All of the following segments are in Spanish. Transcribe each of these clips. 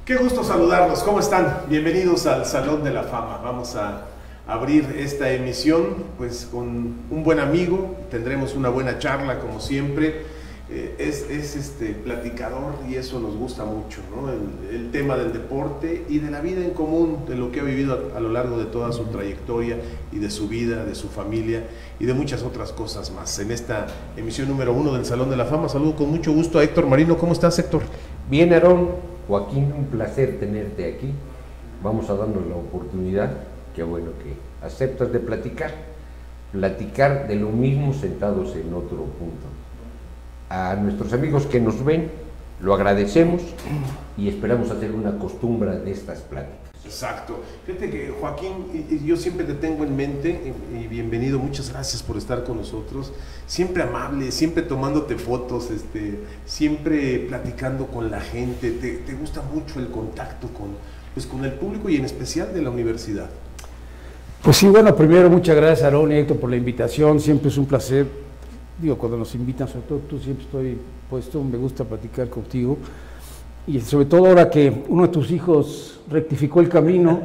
Qué gusto saludarlos, ¿cómo están? Bienvenidos al Salón de la Fama. Vamos a abrir esta emisión pues con un buen amigo, tendremos una buena charla como siempre. Es platicador y eso nos gusta mucho, ¿no? El tema del deporte y de la vida en común, de lo que ha vivido a lo largo de toda su trayectoria y de su vida, de su familia y de muchas otras cosas más. En esta emisión número 1 del Salón de la Fama saludo con mucho gusto a Héctor Marino. ¿Cómo estás, Héctor? Bien, Aarón. Joaquín, un placer tenerte aquí. Vamos a darnos la oportunidad, qué bueno que aceptas de platicar de lo mismo sentados en otro punto. A nuestros amigos que nos ven, lo agradecemos y esperamos hacer una costumbre de estas pláticas. Exacto. Fíjate que Joaquín, yo siempre te tengo en mente y bienvenido, muchas gracias por estar con nosotros, siempre amable, siempre tomándote fotos, siempre platicando con la gente, te gusta mucho el contacto con el público y en especial de la universidad. Pues sí, bueno, primero muchas gracias Aarón y Héctor por la invitación, siempre es un placer, cuando nos invitan, sobre todo tú, siempre estoy puesto, me gusta platicar contigo. Y sobre todo ahora que uno de tus hijos rectificó el camino,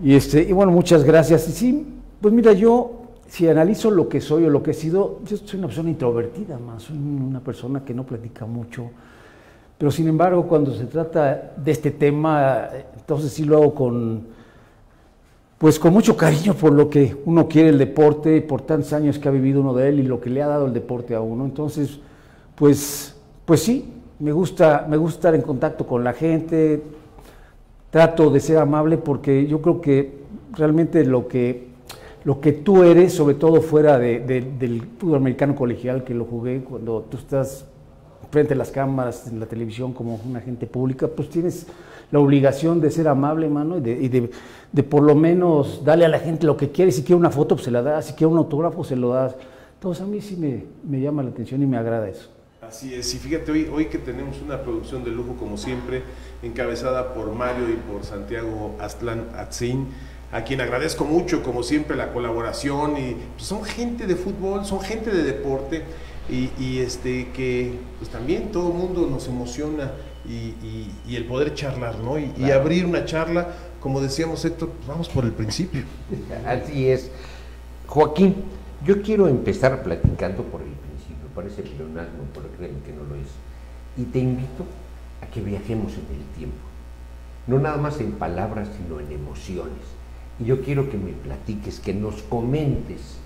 y bueno, muchas gracias. Y sí, pues mira, yo, si analizo lo que soy o lo que he sido, yo soy una persona introvertida más, soy una persona que no platica mucho, pero sin embargo, cuando se trata de este tema, entonces sí lo hago con mucho cariño por lo que uno quiere el deporte, por tantos años que ha vivido uno de él y lo que le ha dado el deporte a uno. Entonces, pues sí. Me gusta estar en contacto con la gente, trato de ser amable porque yo creo que realmente lo que tú eres, sobre todo fuera del fútbol americano colegial que lo jugué, cuando tú estás frente a las cámaras, en la televisión como una agente pública, pues tienes la obligación de ser amable, mano, y de por lo menos darle a la gente lo que quiere. Si quiere una foto, pues se la das, si quiere un autógrafo, se lo das. Entonces a mí sí me llama la atención y me agrada eso. Así es, y fíjate, hoy que tenemos una producción de lujo como siempre, encabezada por Mario y por Santiago Aztlán Atzin, a quien agradezco mucho, como siempre, la colaboración, y pues, son gente de fútbol, son gente de deporte, que pues también todo el mundo nos emociona, y el poder charlar, ¿no? Y abrir una charla, como decíamos Héctor, pues vamos por el principio. Así es. Joaquín, yo quiero empezar platicando por el principio. Parece pleonasmo, pero créeme que no lo es. Y te invito a que viajemos en el tiempo, no nada más en palabras, sino en emociones. Y yo quiero que me platiques, que nos comentes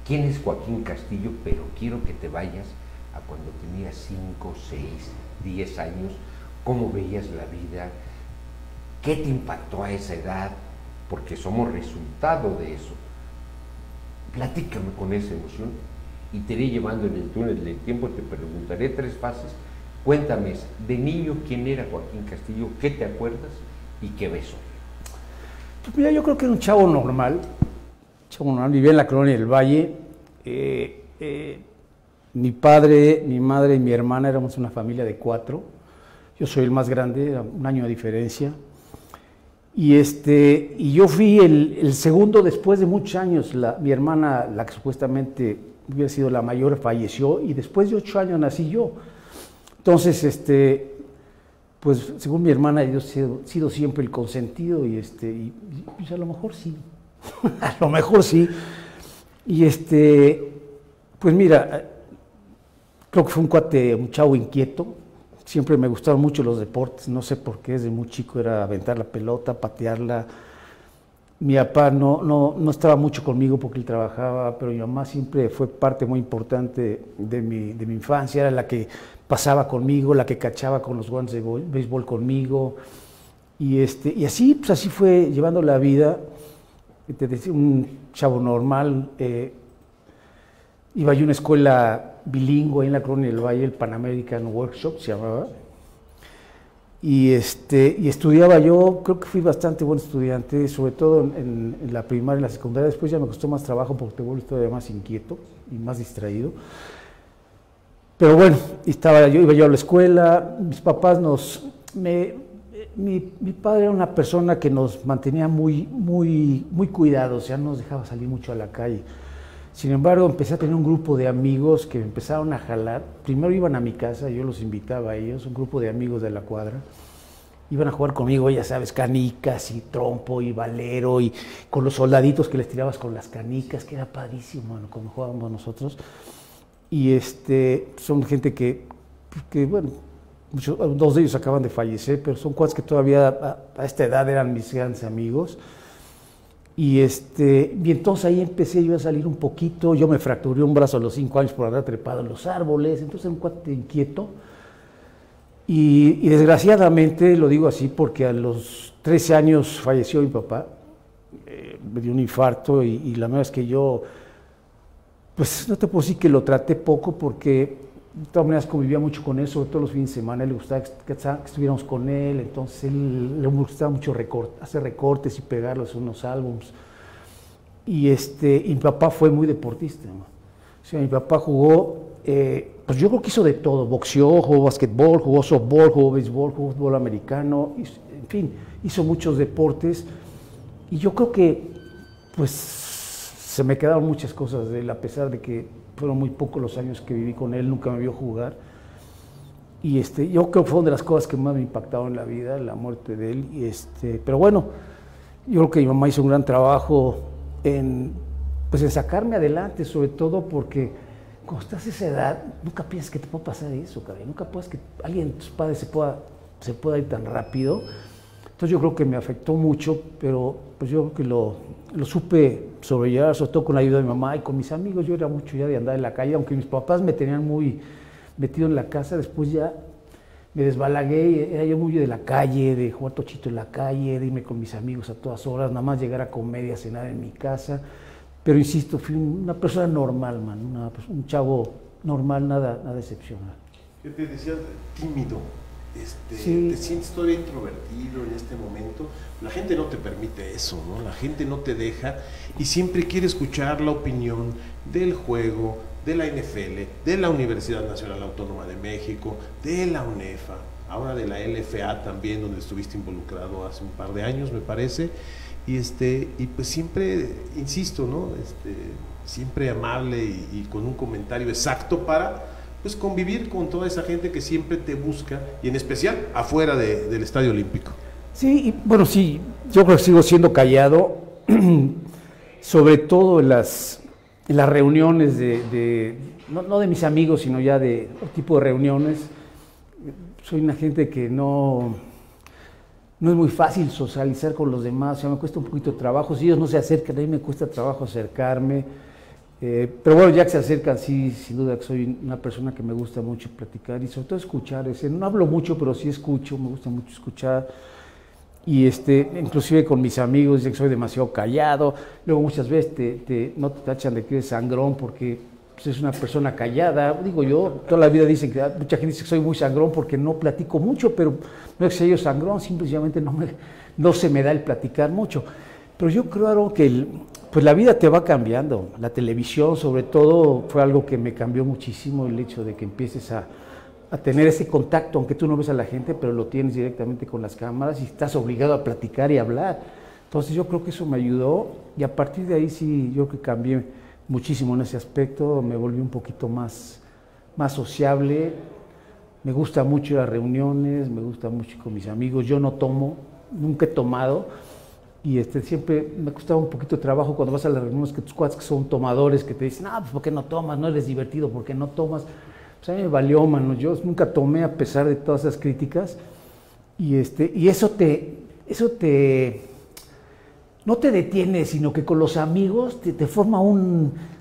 quién es Joaquín Castillo, pero quiero que te vayas a cuando tenías 5, 6, 10 años, cómo veías la vida, qué te impactó a esa edad, porque somos resultado de eso. Platícame con esa emoción. Y te iré llevando en el túnel del tiempo, te preguntaré 3 fases. Cuéntame, de niño, ¿quién era Joaquín Castillo? ¿Qué te acuerdas y qué ves hoy? Pues mira, yo creo que era un chavo normal, vivía en la colonia del Valle. Mi padre, mi madre y mi hermana éramos una familia de 4. Yo soy el más grande, era un año de diferencia. Y yo fui el segundo después de muchos años. Mi hermana, la que supuestamente hubiera sido la mayor, falleció y después de 8 años nací yo. Entonces, pues según mi hermana, yo he sido siempre el consentido y pues a lo mejor sí, a lo mejor sí. Y pues mira, creo que fue un chavo inquieto. Siempre me gustaron mucho los deportes, no sé por qué, desde muy chico era aventar la pelota, patearla. Mi papá no estaba mucho conmigo porque él trabajaba, pero mi mamá siempre fue parte muy importante de mi infancia, era la que pasaba conmigo, la que cachaba con los guantes de béisbol conmigo, y así, pues así fue llevando la vida. Te decía, un chavo normal, iba yo a una escuela bilingüe en la colonia del Valle, el Pan American Workshop se llamaba. Y estudiaba yo, creo que fui bastante buen estudiante, sobre todo en la primaria y la secundaria. Después ya me costó más trabajo porque te vuelves todavía más inquieto y más distraído. Pero bueno, iba yo a la escuela, mis papás mi padre era una persona que nos mantenía muy cuidados, ya no nos dejaba salir mucho a la calle. Sin embargo, empecé a tener un grupo de amigos que me empezaron a jalar. Primero iban a mi casa, yo los invitaba a ellos, un grupo de amigos de la cuadra, iban a jugar conmigo, ya sabes, canicas y trompo y valero y con los soldaditos que les tirabas con las canicas, que era padrísimo, bueno, cuando jugábamos nosotros. Y son gente que bueno, dos de ellos acaban de fallecer, pero son cuates que todavía a esta edad eran mis grandes amigos. Y entonces ahí empecé yo a salir un poquito. Yo me fracturé un brazo a los 5 años por andar trepado en los árboles, entonces era un cuate inquieto. Y desgraciadamente, lo digo así porque a los 13 años falleció mi papá, me dio un infarto y la verdad es que yo, pues no te puedo decir que lo traté poco porque de todas maneras convivía mucho con él, sobre todo los fines de semana. A él le gustaba que estuviéramos con él, entonces le gustaba mucho hacer recortes y pegarlos en unos álbums. Y mi papá fue muy deportista, ¿no? O sea, mi papá jugó, pues yo creo que hizo de todo: boxeó, jugó basquetbol, jugó softball, jugó béisbol, jugó fútbol americano, en fin, hizo muchos deportes. Y yo creo que, pues, se me quedaron muchas cosas de él, a pesar de que fueron muy pocos los años que viví con él, nunca me vio jugar. Y yo creo que fue una de las cosas que más me impactaron en la vida, la muerte de él. Pero bueno, yo creo que mi mamá hizo un gran trabajo en sacarme adelante, sobre todo porque cuando estás a esa edad, nunca piensas que te puede pasar eso, cabrón. Nunca piensas que alguien de tus padres se pueda ir tan rápido. Entonces yo creo que me afectó mucho, pero pues yo creo que lo supe sobrellevar, sobre todo con la ayuda de mi mamá y con mis amigos. Yo era mucho ya de andar en la calle, aunque mis papás me tenían muy metido en la casa. Después ya me desbalagué, era yo muy de la calle, de jugar tochito en la calle, de irme con mis amigos a todas horas, nada más llegar a comer y a cenar en mi casa. Pero insisto, fui una persona normal, un chavo normal, nada excepcional. Yo te decía tímido. Sí. Te sientes todavía introvertido en este momento. La gente no te permite eso, ¿no? La gente no te deja y siempre quiere escuchar la opinión del juego, de la NFL, de la Universidad Nacional Autónoma de México, de la UNEFA, ahora de la LFA también, donde estuviste involucrado hace un par de años, me parece. Y pues siempre, insisto, ¿no? Siempre amable y con un comentario exacto para pues convivir con toda esa gente que siempre te busca, y en especial afuera del Estadio Olímpico. Sí, y bueno, sí, yo creo que sigo siendo callado, sobre todo en las reuniones no de mis amigos, sino ya de otro tipo de reuniones. Soy una gente que no es muy fácil socializar con los demás, o sea, me cuesta un poquito de trabajo. Si ellos no se acercan, a mí me cuesta trabajo acercarme. Pero bueno, ya que se acercan, sí, sin duda que soy una persona que me gusta mucho platicar y sobre todo escuchar. No hablo mucho, pero sí escucho, me gusta mucho escuchar. Y inclusive con mis amigos dicen que soy demasiado callado. Luego muchas veces no te tachan de que eres sangrón porque pues, es una persona callada. Digo yo, toda la vida dicen que mucha gente dice que soy muy sangrón porque no platico mucho, pero no es que sea yo sangrón, simplemente no se me da el platicar mucho. Pero yo creo que pues la vida te va cambiando. La televisión, sobre todo, fue algo que me cambió muchísimo, el hecho de que empieces a tener ese contacto, aunque tú no ves a la gente, pero lo tienes directamente con las cámaras y estás obligado a platicar y hablar. Entonces yo creo que eso me ayudó y a partir de ahí sí, yo creo que cambié muchísimo en ese aspecto, me volví un poquito más sociable. Me gusta mucho ir a reuniones, me gusta mucho ir con mis amigos. Yo no tomo, nunca he tomado. Y siempre me costaba un poquito de trabajo cuando vas a las reuniones que tus cuates que son tomadores, que te dicen, pues ¿por qué no tomas? No eres divertido, ¿por qué no tomas? Pues a mí me valió, mano. Yo nunca tomé a pesar de todas esas críticas. Y eso no te detiene, sino que con los amigos te forma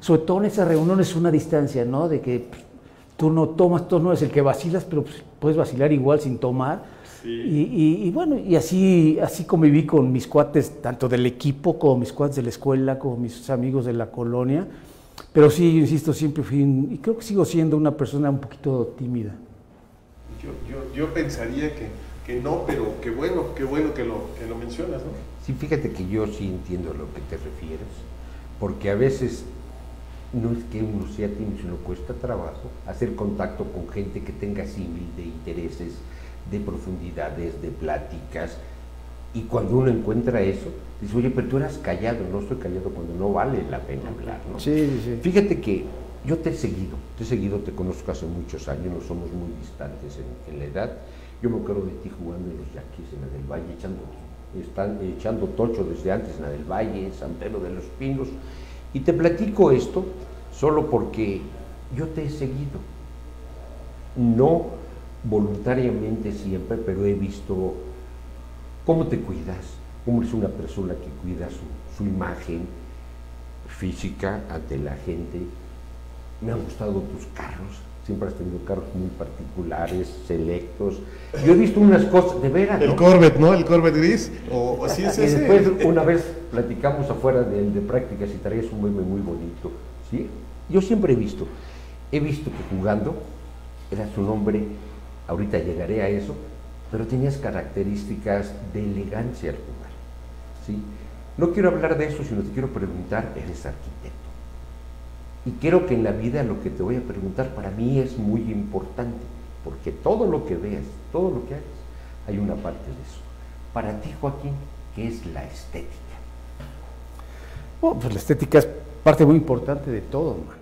sobre todo en esas reuniones, una distancia, ¿no? De que tú no tomas, tú no eres el que vacilas, pero pues, puedes vacilar igual sin tomar. Sí. Y bueno, y así conviví con mis cuates, tanto del equipo como mis cuates de la escuela, como mis amigos de la colonia. Pero sí, insisto, siempre fui, y creo que sigo siendo una persona un poquito tímida. Yo pensaría que no, pero qué bueno que lo mencionas, ¿no? Sí, fíjate que yo sí entiendo a lo que te refieres, porque a veces no es que uno sea tímido, sino cuesta trabajo hacer contacto con gente que tenga símil de intereses, de profundidades, de pláticas, y cuando uno encuentra eso, dice, oye, pero tú eras callado. No estoy callado cuando no vale la pena hablar, ¿no? Sí, sí. Fíjate que yo te he seguido, te conozco hace muchos años, no somos muy distantes en la edad, Yo me acuerdo de ti jugando en los Yaquis, en la del Valle, echando tocho desde antes en la del Valle, San Pedro de los Pinos. Y te platico esto solo porque yo te he seguido. No voluntariamente siempre, pero he visto cómo te cuidas, cómo eres una persona que cuida su imagen física ante la gente. Me han gustado tus carros, siempre has tenido carros muy particulares, selectos. Yo he visto unas cosas, de veras, El ¿no? Corvette, ¿no? El Corvette gris. O sí es Y ese. después, una vez platicamos afuera de prácticas y traías un meme muy bonito, ¿sí? Yo siempre he visto que jugando eras un hombre, ahorita llegaré a eso, pero tenías características de elegancia al jugar, ¿sí? No quiero hablar de eso, sino te quiero preguntar, eres arquitecto. Y quiero que en la vida lo que te voy a preguntar para mí es muy importante, porque todo lo que veas, todo lo que hagas, hay una parte de eso. Para ti, Joaquín, ¿qué es la estética? Bueno, pues la estética es parte muy importante de todo, man.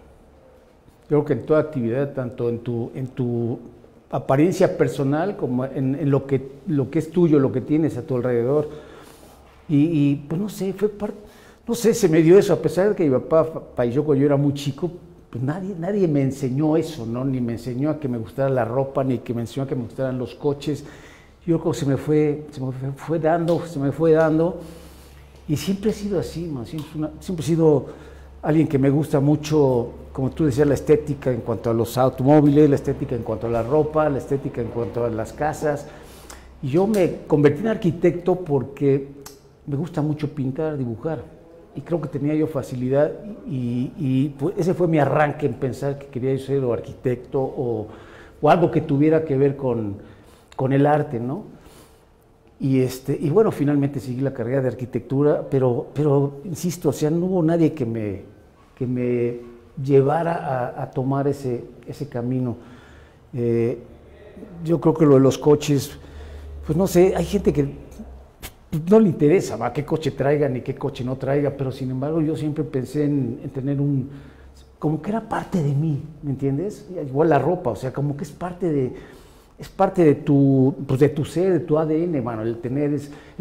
Creo que en toda actividad, tanto en tu apariencia personal como en lo que es tuyo, lo que tienes a tu alrededor. Y pues no sé, fue parte, no sé, se me dio eso, a pesar de que mi papá falleció cuando yo era muy chico, pues nadie me enseñó eso, ¿no? Ni me enseñó a que me gustara la ropa, ni que me enseñó a que me gustaran los coches. Yo creo que se me fue dando, y siempre he sido así, man. Siempre he sido alguien que me gusta mucho, como tú decías, la estética en cuanto a los automóviles, la estética en cuanto a la ropa, la estética en cuanto a las casas. Y yo me convertí en arquitecto porque me gusta mucho pintar, dibujar, y creo que tenía yo facilidad, y pues ese fue mi arranque en pensar que quería yo ser o arquitecto o algo que tuviera que ver con el arte, ¿no? Y bueno, finalmente seguí la carrera de arquitectura, pero insisto, o sea, no hubo nadie que me llevara a tomar ese camino. Yo creo que lo de los coches, pues no sé, hay gente que no le interesa, ¿va?, qué coche traiga ni qué coche no traiga, pero sin embargo yo siempre pensé en tener como que era parte de mí, ¿me entiendes? Igual la ropa, o sea, como que es parte de tu ser, de tu ADN, mano, el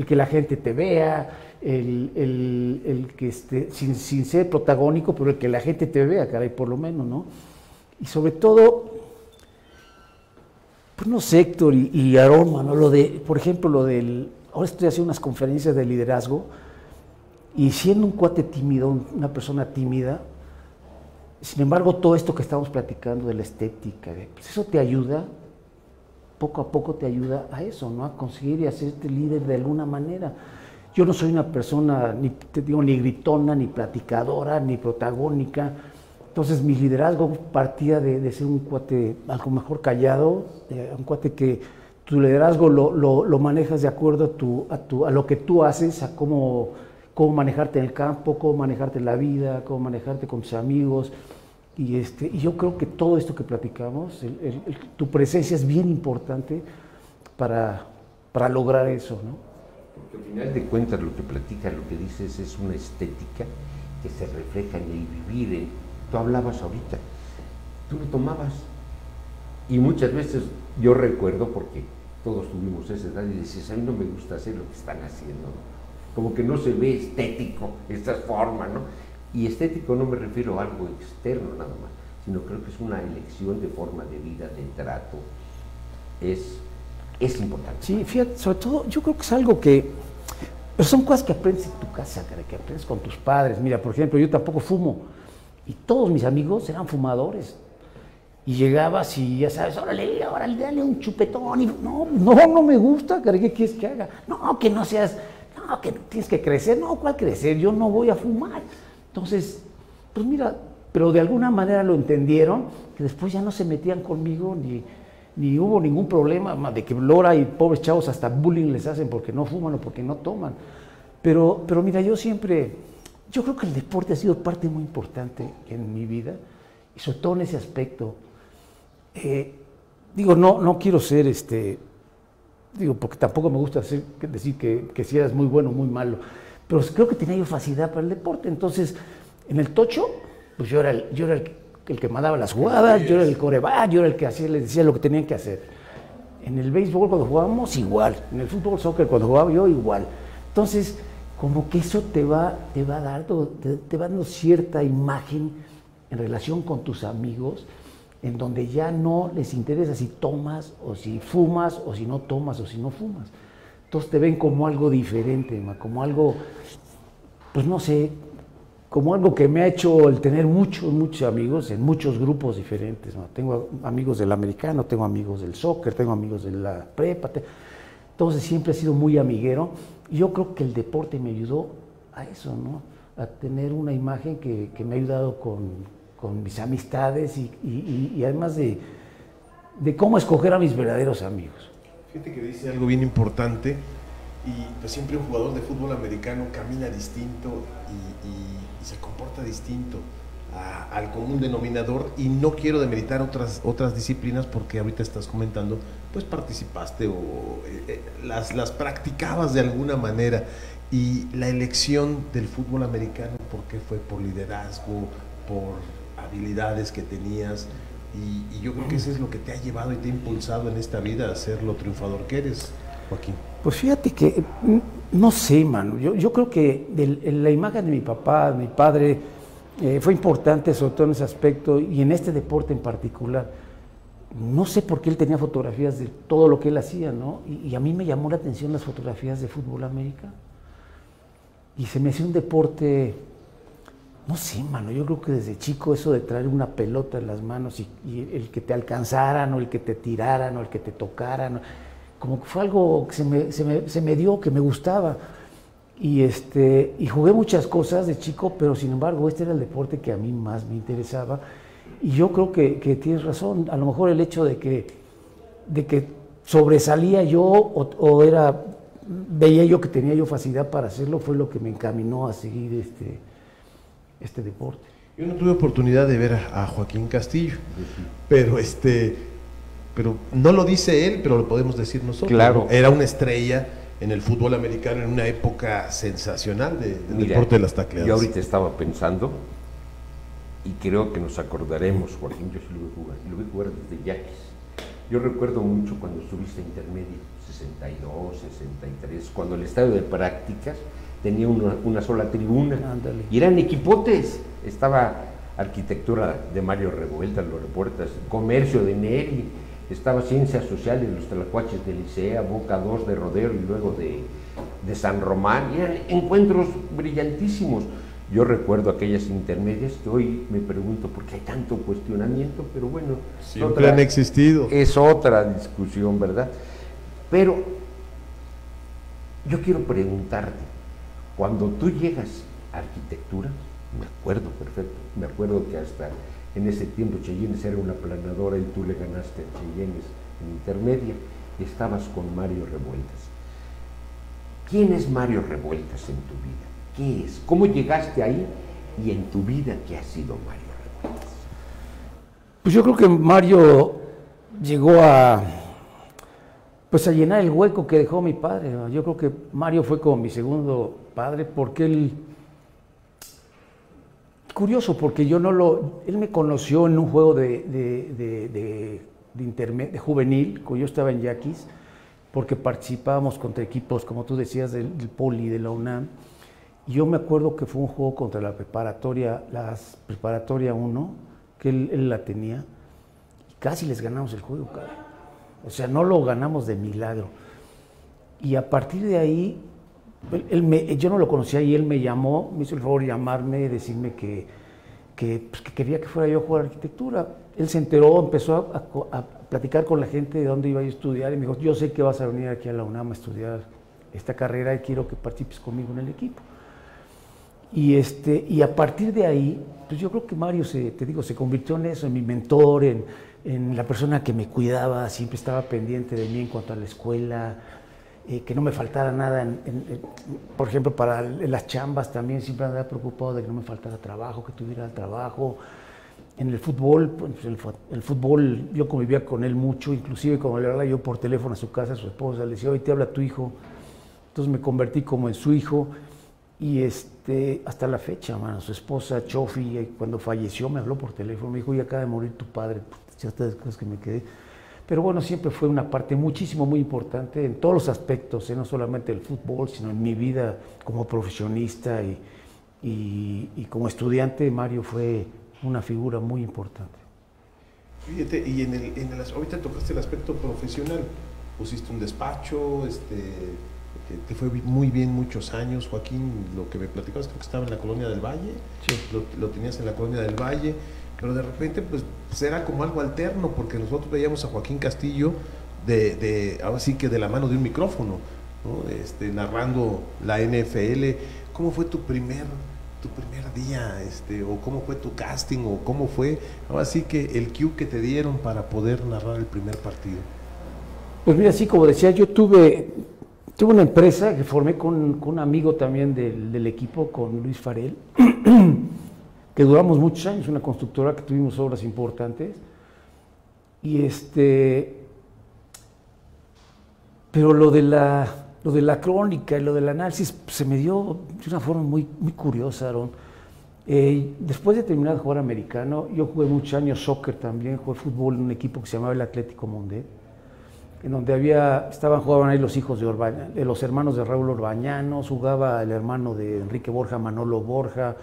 que la gente te vea, el que sin ser protagónico, pero el que la gente te vea, caray, por lo menos, ¿no? Y sobre todo, pues no sé, Héctor y Aarón, mano, por ejemplo, ahora estoy haciendo unas conferencias de liderazgo, y siendo un cuate tímido, una persona tímida, sin embargo, todo esto que estamos platicando de la estética, pues eso te ayuda, poco a poco te ayuda a eso, ¿no? A conseguir y hacerte líder de alguna manera. Yo no soy una persona, ni gritona, ni platicadora, ni protagónica. Entonces mi liderazgo partía de ser un cuate a lo mejor callado, un cuate que tu liderazgo lo manejas de acuerdo a lo que tú haces, a cómo manejarte en el campo, cómo manejarte en la vida, cómo manejarte con tus amigos. Y yo creo que todo esto que platicamos, tu presencia es bien importante para lograr eso, ¿no? Porque al final de cuentas lo que platicas, lo que dices es una estética que se refleja en el vivir. Tú hablabas ahorita, tú lo tomabas. Y muchas veces yo recuerdo, porque todos tuvimos esa edad, y decías, a mí no me gusta hacer lo que están haciendo, ¿no? Como que no se ve estético esta forma, ¿no? Y estético no me refiero a algo externo nada más, sino creo que es una elección de forma de vida, de trato. Es importante. Sí, fíjate, sobre todo yo creo que es algo que, pero son cosas que aprendes en tu casa, que aprendes con tus padres. Mira, por ejemplo, yo tampoco fumo, y todos mis amigos eran fumadores. Y llegabas y ya sabes, órale, dale un chupetón. Y no me gusta, ¿qué quieres que haga? No, que no seas, no, que tienes que crecer. No, ¿cuál crecer? Yo no voy a fumar. Entonces, pues mira, pero de alguna manera lo entendieron, que después ya no se metían conmigo, ni hubo ningún problema de que Lora y pobres chavos hasta bullying les hacen porque no fuman o porque no toman. Pero mira, yo creo que el deporte ha sido parte muy importante en mi vida, y sobre todo en ese aspecto. No quiero ser, porque tampoco me gusta decir que si eras muy bueno o muy malo, pero creo que tenía yo facilidad para el deporte. Entonces, en el tocho, pues yo era el que mandaba las jugadas, yo era el coreback, yo era el que les decía lo que tenían que hacer. En el béisbol cuando jugábamos igual, en el fútbol soccer cuando jugaba yo igual. Entonces, como que eso te va dando cierta imagen en relación con tus amigos, en donde ya no les interesa si tomas o si fumas o si no tomas o si no fumas. Entonces te ven como algo diferente, como algo, pues no sé, como algo que me ha hecho el tener muchos amigos en muchos grupos diferentes. Tengo amigos del americano, tengo amigos del soccer, tengo amigos de la prepa. Entonces siempre he sido muy amiguero. Y yo creo que el deporte me ayudó a eso, ¿no? A tener una imagen que me ha ayudado con mis amistades y además de cómo escoger a mis verdaderos amigos. Fíjate que dice algo bien importante, y pues siempre un jugador de fútbol americano camina distinto y se comporta distinto al común denominador, y no quiero demeritar otras disciplinas porque ahorita estás comentando, pues participaste o las practicabas de alguna manera, y la elección del fútbol americano, ¿por qué fue? Por liderazgo, por habilidades que tenías, y yo creo que eso es lo que te ha llevado y te ha impulsado en esta vida a ser lo triunfador que eres, Joaquín. Pues fíjate que, no sé, mano, yo creo que la imagen de mi papá, de mi padre, fue importante sobre todo en ese aspecto y en este deporte en particular. No sé por qué él tenía fotografías de todo lo que él hacía, ¿no? Y a mí me llamó la atención las fotografías de fútbol americano. Y se me hacía un deporte, no sé, mano, yo creo que desde chico eso de traer una pelota en las manos y el que te alcanzaran o el que te tiraran o el que te tocaran, como que fue algo que se me dio, que me gustaba. Y jugué muchas cosas de chico, pero sin embargo este era el deporte que a mí más me interesaba. Y yo creo que tienes razón, a lo mejor el hecho de que sobresalía yo o veía yo que tenía yo facilidad para hacerlo, fue lo que me encaminó a seguir este deporte. Yo no tuve oportunidad de ver a Joaquín Castillo, pero no lo dice él, pero lo podemos decir nosotros. Claro. Era una estrella en el fútbol americano en una época sensacional del deporte de las tacleadas. Yo ahorita estaba pensando, y creo que nos acordaremos, Joaquín, yo sí lo vi jugar desde Yaquis. Yo recuerdo mucho cuando estuviste en intermedio, 62, 63, cuando el estadio de prácticas tenía una sola tribuna. Ándale. Y eran equipotes. Estaba arquitectura de Mario Revuelta, los reportas, comercio de Neri, estaba ciencias sociales, los tlacuaches de Licea, Boca 2 de Rodeo y luego de San Román, y eran encuentros brillantísimos. Yo recuerdo aquellas intermedias que hoy me pregunto por qué hay tanto cuestionamiento, pero bueno, siempre han existido. Es otra discusión, ¿verdad? Pero yo quiero preguntarte, cuando tú llegas a arquitectura, me acuerdo perfecto, me acuerdo que hasta en ese tiempo Cheyennes era una planadora y tú le ganaste a Cheyennes en intermedia, y estabas con Mario Revueltas. ¿Quién es Mario Revueltas en tu vida? ¿Qué es? ¿Cómo llegaste ahí? Y en tu vida, ¿qué ha sido Mario Revueltas? Pues yo creo que Mario llegó a llenar el hueco que dejó mi padre. Yo creo que Mario fue como mi segundo padre, porque él, curioso, porque él me conoció en un juego de juvenil, cuando yo estaba en Yaquis, porque participábamos contra equipos, como tú decías, del Poli, de la UNAM. Y yo me acuerdo que fue un juego contra la preparatoria 1, que él la tenía, y casi les ganamos el juego, cabrón. O sea, no lo ganamos de milagro. Y a partir de ahí, yo no lo conocía y él me llamó, me hizo el favor de llamarme, decirme que quería que fuera yo a jugar arquitectura. Él se enteró, empezó a platicar con la gente de dónde iba yo a estudiar y me dijo, yo sé que vas a venir aquí a la UNAM a estudiar esta carrera y quiero que participes conmigo en el equipo. Y a partir de ahí, pues yo creo que Mario se convirtió en eso, en mi mentor, en la persona que me cuidaba, siempre estaba pendiente de mí en cuanto a la escuela, que no me faltara nada, por ejemplo, para las chambas también, siempre andaba preocupado de que no me faltara trabajo, que tuviera el trabajo. En el fútbol, pues el fútbol yo convivía con él mucho, inclusive cuando le hablaba yo por teléfono a su casa, a su esposa, le decía, hoy te habla tu hijo, entonces me convertí como en su hijo. Y hasta la fecha, mano, su esposa Chofi, cuando falleció me habló por teléfono, me dijo, ya acaba de morir tu padre, ya estas cosas que me quedé. Pero bueno, siempre fue una parte muy importante en todos los aspectos, no solamente el fútbol, sino en mi vida como profesionista y como estudiante. Mario fue una figura muy importante. Fíjate, y ahorita tocaste el aspecto profesional, pusiste un despacho, te fue muy bien muchos años, Joaquín, lo que me platicabas, creo que estaba en la Colonia del Valle, Sí. lo tenías en la Colonia del Valle, pero de repente pues era como algo alterno, porque nosotros veíamos a Joaquín Castillo ahora sí que de la mano de un micrófono, ¿no? Narrando la NFL. ¿Cómo fue tu primer día, o cómo fue tu casting, o cómo fue ahora sí que el cue que te dieron para poder narrar el primer partido? Pues mira, sí, como decía, yo tuve una empresa que formé con un amigo también del equipo, con Luis Farel, que duramos muchos años, una constructora que tuvimos obras importantes, y pero lo de la crónica y lo del análisis se me dio de una forma muy curiosa, Aarón. Después de terminar de jugar americano, yo jugué muchos años soccer también, jugué fútbol en un equipo que se llamaba el Atlético Mondet, en donde jugaban ahí los hijos de los hermanos de Raúl Orbañanos, jugaba el hermano de Enrique Borja, Manolo Borja,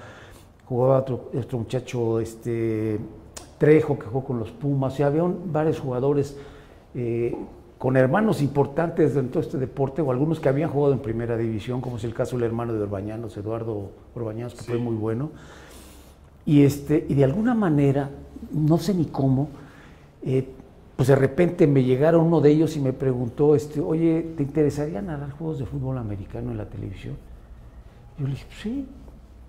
jugaba otro muchacho, Trejo, que jugó con los Pumas. O sea, había varios jugadores con hermanos importantes dentro de este deporte, o algunos que habían jugado en primera división, como es el caso del hermano de Orbañanos, Eduardo Orbañanos, que sí, fue muy bueno. Y de alguna manera, no sé ni cómo, pues de repente me llegaron uno de ellos y me preguntó, oye, ¿te interesaría narrar juegos de fútbol americano en la televisión? Yo le dije, pues sí.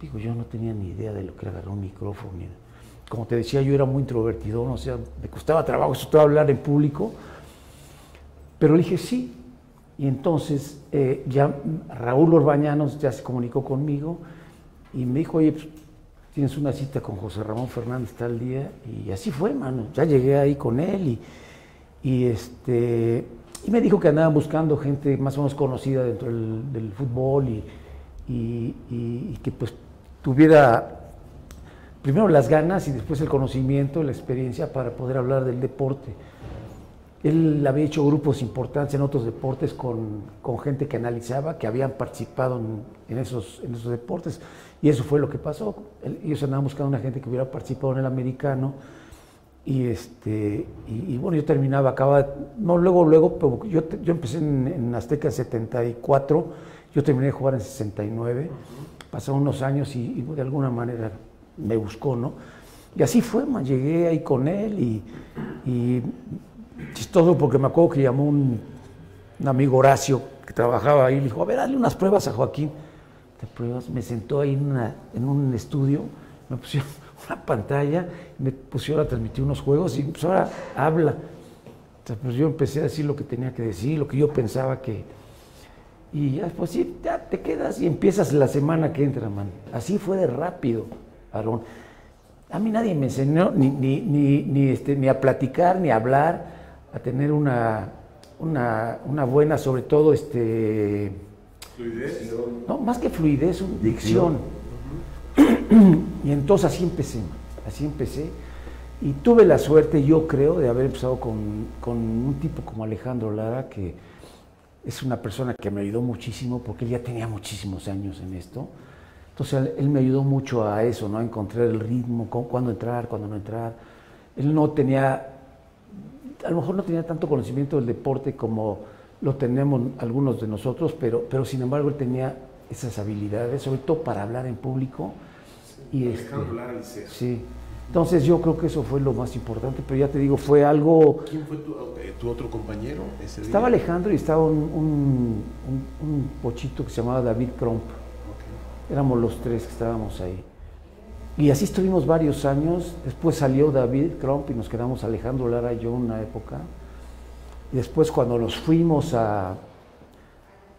Digo, yo no tenía ni idea de lo que era agarrar un micrófono. Como te decía, yo era muy introvertido, o sea, me costaba trabajo, hablar en público. Pero le dije sí. Y entonces ya Raúl Orbañanos ya se comunicó conmigo y me dijo, oye, pues, tienes una cita con José Ramón Fernández tal día. Y así fue, mano. Ya llegué ahí con él y me dijo que andaban buscando gente más o menos conocida dentro del fútbol y que pues tuviera primero las ganas y después el conocimiento, la experiencia para poder hablar del deporte. Él había hecho grupos importantes en otros deportes con gente que analizaba, que habían participado en esos deportes, y eso fue lo que pasó. Ellos andaban buscando una gente que hubiera participado en el americano, y bueno, yo terminaba, luego, pero yo empecé en Azteca en 74, yo terminé de jugar en 69, pasaron unos años y de alguna manera me buscó, ¿no? Y así fue, llegué ahí con él y chistoso porque me acuerdo que llamó un amigo, Horacio, que trabajaba ahí, le dijo, a ver, hazle unas pruebas a Joaquín. ¿De pruebas? Me sentó ahí en un estudio, me pusieron una pantalla, me pusieron a transmitir unos juegos y pues ahora habla. Entonces, pues yo empecé a decir lo que tenía que decir, lo que yo pensaba que... Y ya, pues sí, ya te quedas y empiezas la semana que entra, man. Así fue de rápido, Aarón. A mí nadie me enseñó ni a platicar, ni a hablar, a tener una buena, sobre todo, ¿Fluidez? No, más que fluidez, dicción. Y entonces así empecé. Y tuve la suerte, yo creo, de haber empezado con un tipo como Alejandro Lara, que es una persona que me ayudó muchísimo, porque él ya tenía muchísimos años en esto. Entonces él me ayudó mucho a eso, ¿no? A encontrar el ritmo, cuándo entrar, cuándo no entrar. Él a lo mejor no tenía tanto conocimiento del deporte como lo tenemos algunos de nosotros, pero sin embargo él tenía esas habilidades, sobre todo para hablar en público. Sí, y Alejandro Lara Licea. Sí. Entonces yo creo que eso fue lo más importante, pero ya te digo, fue algo... ¿Quién fue tu otro compañero ese día? Estaba Alejandro y estaba un pochito que se llamaba David Crump. Okay. Éramos los tres que estábamos ahí. Y así estuvimos varios años. Después salió David Crump y nos quedamos Alejandro Lara y yo una época. Y después cuando nos fuimos a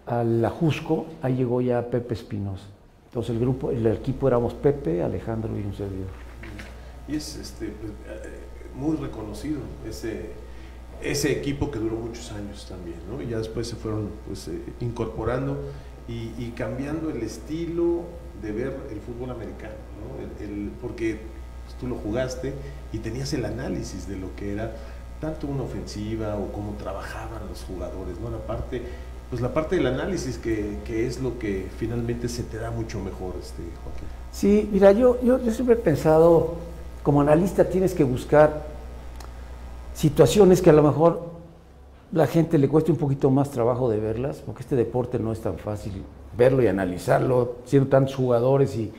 la Jusco, ahí llegó ya Pepe Espinosa. Entonces el equipo éramos Pepe, Alejandro y un servidor. Y es muy reconocido ese equipo que duró muchos años también, ¿no? Y ya después se fueron pues, incorporando y cambiando el estilo de ver el fútbol americano, ¿no? Porque pues, tú lo jugaste y tenías el análisis de lo que era tanto una ofensiva o cómo trabajaban los jugadores, ¿no? La parte del análisis que es lo que finalmente se te da mucho mejor, Joaquín. Sí, mira, yo siempre he pensado, como analista tienes que buscar situaciones que a lo mejor la gente le cueste un poquito más trabajo de verlas, porque este deporte no es tan fácil verlo y analizarlo, siendo tantos jugadores y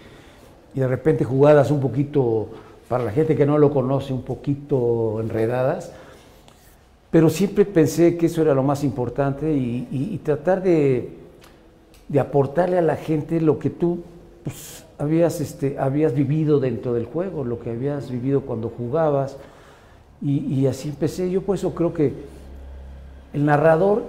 de repente jugadas un poquito, para la gente que no lo conoce, un poquito enredadas, pero siempre pensé que eso era lo más importante y tratar de aportarle a la gente lo que tú pues, habías vivido dentro del juego, lo que habías vivido cuando jugabas, y así empecé. Yo por eso creo que el narrador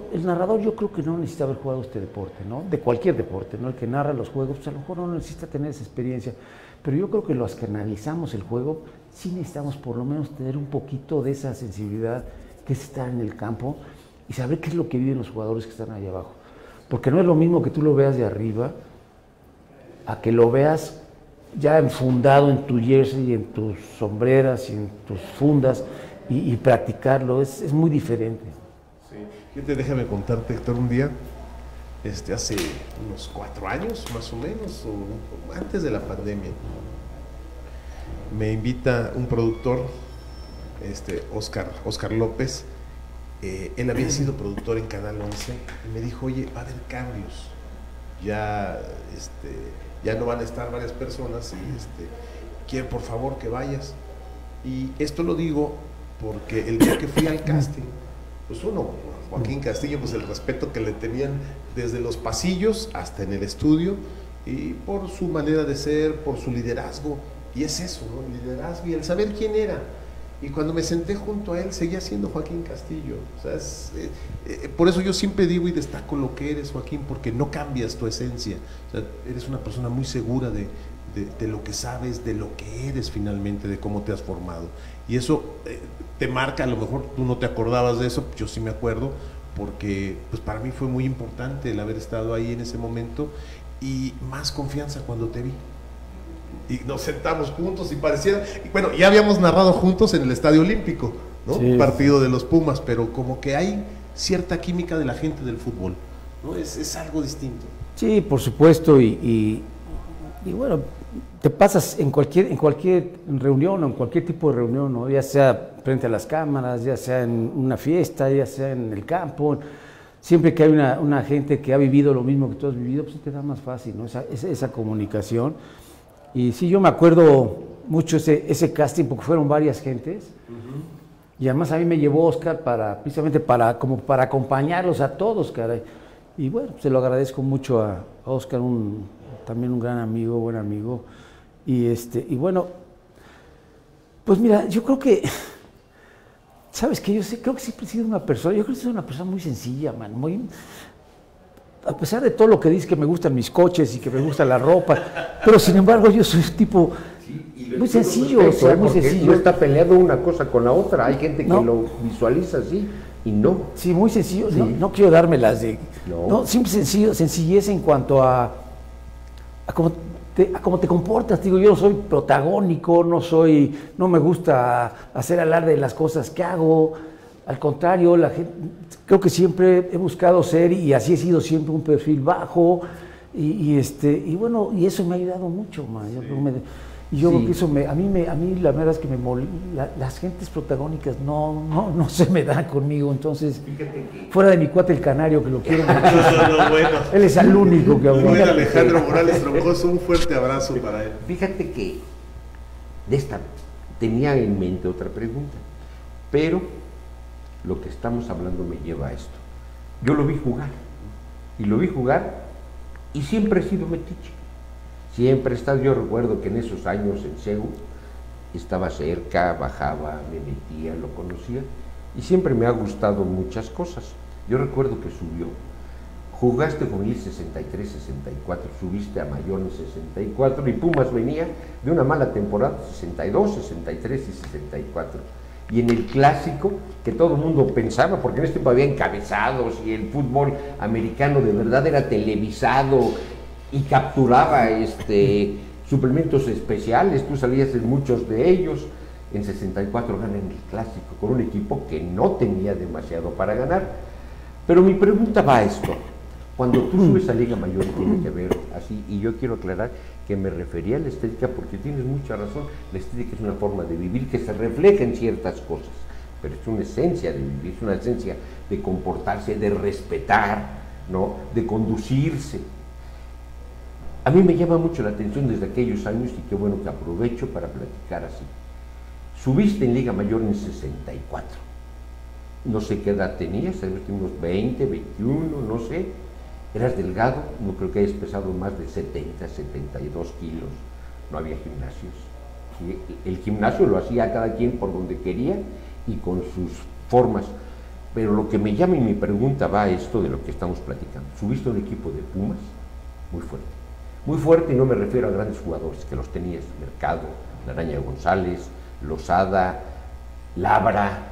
yo creo que no necesita haber jugado este deporte, ¿no? De cualquier deporte, ¿no? El que narra los juegos, pues a lo mejor no necesita tener esa experiencia, pero yo creo que los que analizamos el juego, sí necesitamos por lo menos tener un poquito de esa sensibilidad que es estar en el campo y saber qué es lo que viven los jugadores que están ahí abajo. Porque no es lo mismo que tú lo veas de arriba, a que lo veas ya enfundado en tu jersey, en tus sombreras y en tus fundas y practicarlo, es muy diferente. Fíjate, déjame contarte, Héctor, un día, hace unos 4 años más o menos, o antes de la pandemia, me invita un productor, Oscar López, él había sido productor en Canal 11, y me dijo, oye, va a haber cambios, ya no van a estar varias personas, y quiero por favor que vayas. Y esto lo digo porque el día que fui al casting, pues Joaquín Castillo, pues el respeto que le tenían desde los pasillos hasta en el estudio, y por su manera de ser, por su liderazgo, y es eso, ¿no? El liderazgo y el saber quién era. Y cuando me senté junto a él, seguía siendo Joaquín Castillo. O sea, por eso yo siempre digo y destaco lo que eres, Joaquín, porque no cambias tu esencia. O sea, eres una persona muy segura de lo que sabes, de lo que eres finalmente, de cómo te has formado. Y eso te marca, a lo mejor tú no te acordabas de eso, yo sí me acuerdo, porque pues para mí fue muy importante el haber estado ahí en ese momento, y más confianza cuando te vi. Y nos sentamos juntos y pareciera, bueno, ya habíamos narrado juntos en el Estadio Olímpico, ¿no? Sí. Un partido de los Pumas, pero como que hay cierta química de la gente del fútbol, ¿no? Es algo distinto. Sí, por supuesto, y bueno, te pasas en cualquier reunión o en cualquier tipo de reunión, ¿no? Ya sea frente a las cámaras, ya sea en una fiesta, ya sea en el campo, siempre que hay una gente que ha vivido lo mismo que tú has vivido, pues te da más fácil, ¿no? Esa comunicación. Y sí, yo me acuerdo mucho ese casting, porque fueron varias gentes, y además a mí me llevó Oscar precisamente para acompañarlos a todos, caray. Y bueno, se lo agradezco mucho a Oscar, también un gran amigo, buen amigo. Y bueno, pues mira, yo creo que, ¿sabes qué? Creo que siempre he sido una persona, muy sencilla, man, a pesar de todo lo que dices, que me gustan mis coches y que me gusta la ropa, pero sin embargo yo soy un tipo muy sencillo, o sea, muy sencillo. No está peleado una cosa con la otra, hay gente que lo visualiza así y no. Sí, muy sencillo, sí. No quiero dármelas de... No, siempre sencillez en cuanto a cómo te comportas. Digo, yo no soy protagónico, no me gusta hacer alarde de las cosas que hago. Al contrario, creo que siempre he buscado ser, y así he sido siempre, un perfil bajo, y bueno, y eso me ha ayudado mucho, man. Yo creo que eso a mí la verdad es que las gentes protagónicas no se me dan conmigo, entonces, fuera de mi cuate el Canario, que lo quiero mucho. Bueno. Él es el único que aguanta. Bueno, Alejandro Morales Troncoso, un fuerte abrazo para él. Fíjate que de esta tenía en mente otra pregunta, pero lo que estamos hablando me lleva a esto. Yo lo vi jugar, y siempre he sido metiche. Siempre he estado, yo recuerdo que en esos años en CEU estaba cerca, bajaba, me metía, lo conocía, y siempre me ha gustado muchas cosas. Yo recuerdo que subió, jugaste con el 63-64, subiste a mayor en 64, y Pumas venía de una mala temporada, 62, 63 y 64. Y en el clásico, que todo el mundo pensaba, porque en este tiempo había encabezados y el fútbol americano de verdad era televisado y capturaba suplementos especiales, tú salías en muchos de ellos, en 64 ganan el clásico con un equipo que no tenía demasiado para ganar. Pero mi pregunta va a esto. Cuando tú subes a Liga Mayor tiene que ver así, y yo quiero aclarar que me refería a la estética porque tienes mucha razón. La estética es una forma de vivir que se refleja en ciertas cosas, pero es una esencia de vivir, es una esencia de comportarse, de respetar, ¿no? De conducirse. A mí me llama mucho la atención desde aquellos años, y qué bueno que aprovecho para platicar así. Subiste en Liga Mayor en 64. No sé qué edad tenías, unos 20, 21, no sé. Eras delgado, no creo que hayas pesado más de 70, 72 kilos. No había gimnasios. El gimnasio lo hacía cada quien por donde quería y con sus formas. Pero lo que me llama y mi pregunta va a esto de lo que estamos platicando. Subiste un equipo de Pumas muy fuerte. Muy fuerte, y no me refiero a grandes jugadores, que los tenías: Mercado, La Araña González, Lozada, Labra,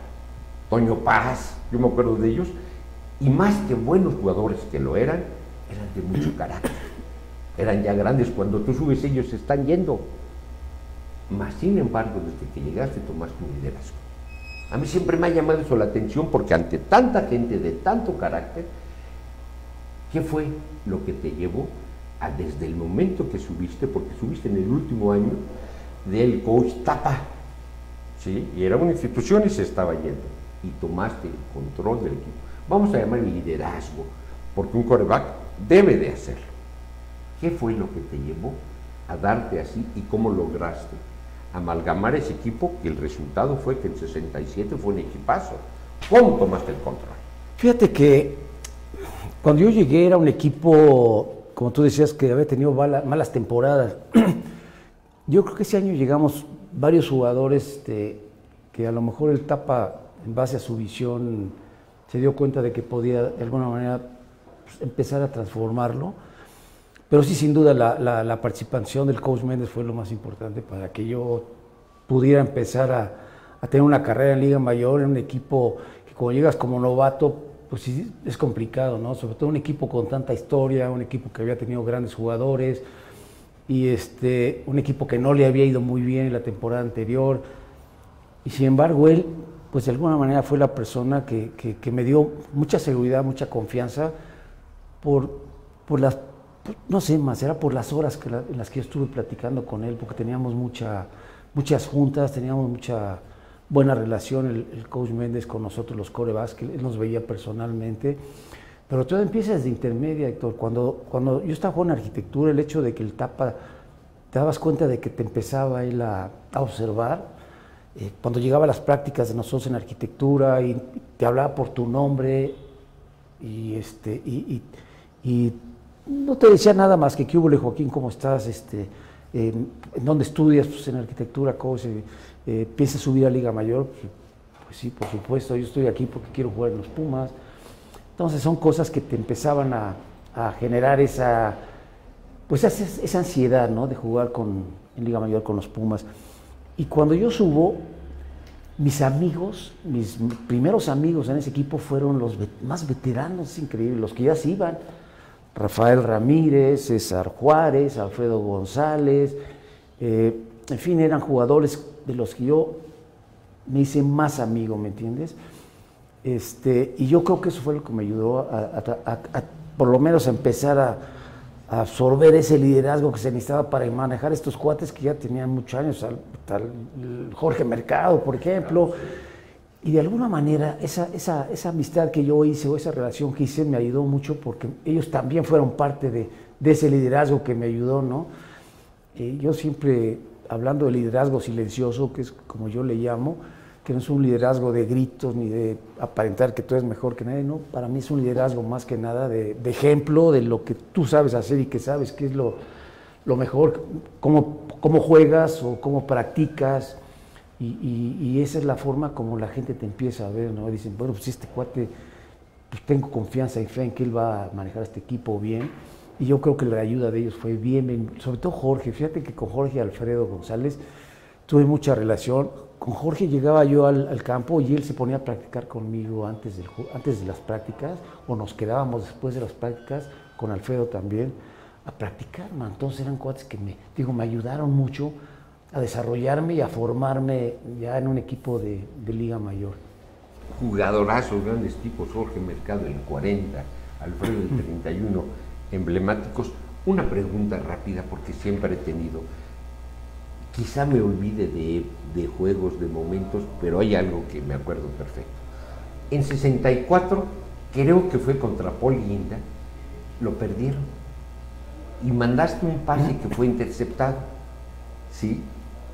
Toño Paz, yo me acuerdo de ellos, y más que buenos jugadores que lo eran de mucho carácter. Eran ya grandes, cuando tú subes ellos se están yendo. Mas, sin embargo, desde que llegaste tomaste un liderazgo. A mí siempre me ha llamado eso la atención, porque ante tanta gente de tanto carácter, ¿qué fue lo que te llevó a, desde el momento que subiste, porque subiste en el último año del coach Tapa, ¿sí? Y era una institución y se estaba yendo, y tomaste el control del equipo? Vamos a llamar el liderazgo, porque un quarterback debe de hacerlo. ¿Qué fue lo que te llevó a darte así, y cómo lograste amalgamar ese equipo, que el resultado fue que en 67 fue un equipazo? ¿Cómo tomaste el control? Fíjate que cuando yo llegué era un equipo, como tú decías, que había tenido malas temporadas. Yo creo que ese año llegamos varios jugadores que a lo mejor el Tapa, en base a su visión, se dio cuenta de que podía de alguna manera pues, empezar a transformarlo. Pero sí, sin duda, la participación del coach Méndez fue lo más importante para que yo pudiera empezar a tener una carrera en Liga Mayor, en un equipo que cuando llegas como novato, pues sí es complicado, ¿no? Sobre todo un equipo con tanta historia, un equipo que había tenido grandes jugadores, y un equipo que no le había ido muy bien en la temporada anterior. Y sin embargo, él, pues de alguna manera fue la persona que me dio mucha seguridad, mucha confianza, por las, no sé más, era por las horas en las que yo estuve platicando con él, porque teníamos muchas juntas, teníamos mucha buena relación el coach Méndez con nosotros los quarterbacks, que él nos veía personalmente. Pero todo empieza desde intermedia, Héctor. Cuando yo estaba jugando en arquitectura, el hecho de que el Tapa, te dabas cuenta de que te empezaba él a observar. Cuando llegaba a las prácticas de nosotros en arquitectura y te hablaba por tu nombre y no te decía nada más que ¿qué hubo, Joaquín? ¿Cómo estás? ¿En dónde estudias? Pues en arquitectura. ¿Cómo piensas subir a Liga Mayor? Pues sí, por supuesto, yo estoy aquí porque quiero jugar en los Pumas. Entonces son cosas que te empezaban a generar esa ansiedad, ¿no? De jugar en Liga Mayor con los Pumas. Y cuando yo subo, mis primeros amigos en ese equipo fueron los más veteranos, es increíble, los que ya se iban. Rafael Ramírez, César Juárez, Alfredo González, en fin, eran jugadores de los que yo me hice más amigo, ¿me entiendes? Y yo creo que eso fue lo que me ayudó a por lo menos a empezar a absorber ese liderazgo que se necesitaba para manejar estos cuates que ya tenían muchos años, tal Jorge Mercado, por ejemplo. Y de alguna manera esa amistad que yo hice, o esa relación que hice, me ayudó mucho, porque ellos también fueron parte de ese liderazgo que me ayudó, ¿no? Yo siempre, hablando de liderazgo silencioso, que es como yo le llamo, que no es un liderazgo de gritos ni de aparentar que tú eres mejor que nadie, no, para mí es un liderazgo más que nada de ejemplo de lo que tú sabes hacer y que sabes que es lo mejor, cómo juegas o cómo practicas, y esa es la forma como la gente te empieza a ver, ¿no? Dicen, bueno, pues este cuate, pues tengo confianza y fe en que él va a manejar este equipo bien, y yo creo que la ayuda de ellos fue bien, sobre todo Jorge. Fíjate que con Jorge Alfredo González tuve mucha relación. Con Jorge llegaba yo al campo y él se ponía a practicar conmigo antes de las prácticas, o nos quedábamos después de las prácticas, con Alfredo también, a practicar, man. Entonces eran cuates que me ayudaron mucho desarrollarme y a formarme ya en un equipo de Liga Mayor. Jugadorazos, grandes tipos, Jorge Mercado el 40, Alfredo el 31, emblemáticos. Una pregunta rápida, porque siempre he tenido, quizá me olvide de juegos, de momentos, pero hay algo que me acuerdo perfecto. En 64, creo que fue contra Paul Guinda, lo perdieron y mandaste un pase que fue interceptado, ¿sí?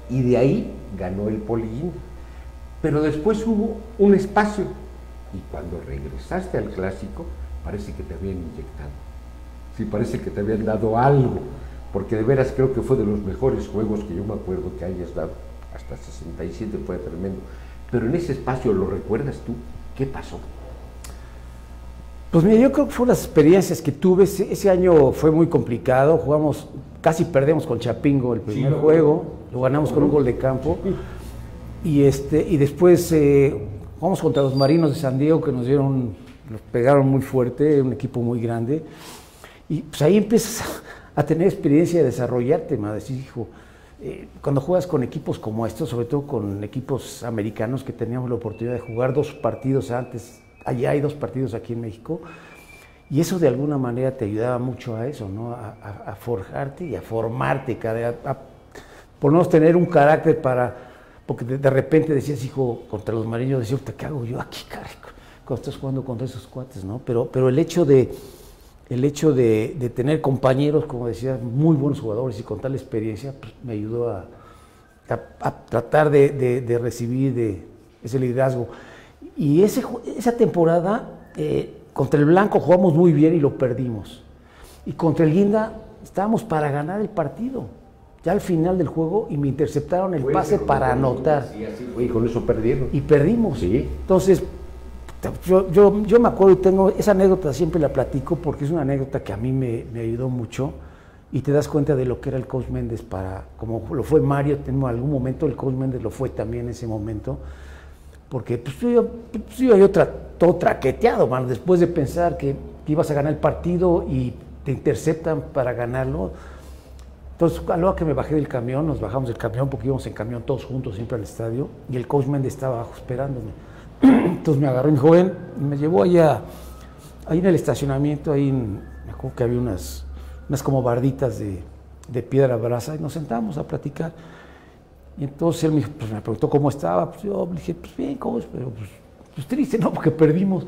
Y de ahí ganó el Paul Guinda. Pero después hubo un espacio y cuando regresaste al clásico, parece que te habían inyectado. Sí, parece que te habían dado algo, porque de veras creo que fue de los mejores juegos que yo me acuerdo que hayas dado. Hasta 67 fue tremendo. Pero en ese espacio, ¿lo recuerdas tú? ¿Qué pasó? Pues mira, yo creo que fueron las experiencias que tuve. Ese año fue muy complicado, jugamos, casi perdemos con Chapingo el primer juego, lo ganamos con un gol de campo, y después jugamos contra los Marinos de San Diego, que nos pegaron muy fuerte, un equipo muy grande, y pues ahí empiezas a tener experiencia de desarrollarte, me decís, hijo, cuando juegas con equipos como estos, sobre todo con equipos americanos, que teníamos la oportunidad de jugar 2 partidos antes, allá hay 2 partidos aquí en México, y eso de alguna manera te ayudaba mucho a eso, ¿no? A forjarte y a formarte, por no tener un carácter porque de repente decías, hijo, contra los Marinos, decías, ¿qué hago yo aquí, caray? Cuando estás jugando contra esos cuates, ¿no? Pero el hecho de tener compañeros, como decía, muy buenos jugadores y con tal experiencia, pues, me ayudó a tratar de recibir ese liderazgo. Y esa temporada, contra el Blanco jugamos muy bien y lo perdimos. Y contra el Guinda estábamos para ganar el partido, ya al final del juego, y me interceptaron el pase para anotar. Sí, así fue, y con eso perdieron. Y perdimos. Sí. Entonces, yo me acuerdo y tengo esa anécdota, siempre la platico porque es una anécdota que a mí me ayudó mucho, y te das cuenta de lo que era el coach Méndez como lo fue Mario en algún momento, el coach Méndez lo fue también en ese momento, porque pues yo todo traqueteado, man, después de pensar que ibas a ganar el partido y te interceptan para ganarlo. Entonces, a lo que me bajé del camión, nos bajamos del camión porque íbamos en camión todos juntos siempre al estadio, y el coach Méndez estaba abajo esperándome. Entonces me agarró mi joven y me llevó allá, ahí en el estacionamiento, me acuerdo que había unas como barditas de piedra brasa, y nos sentamos a platicar. Y entonces él me preguntó cómo estaba. Pues yo le dije, pues bien, ¿cómo es? Pero pues triste, ¿no? Porque perdimos.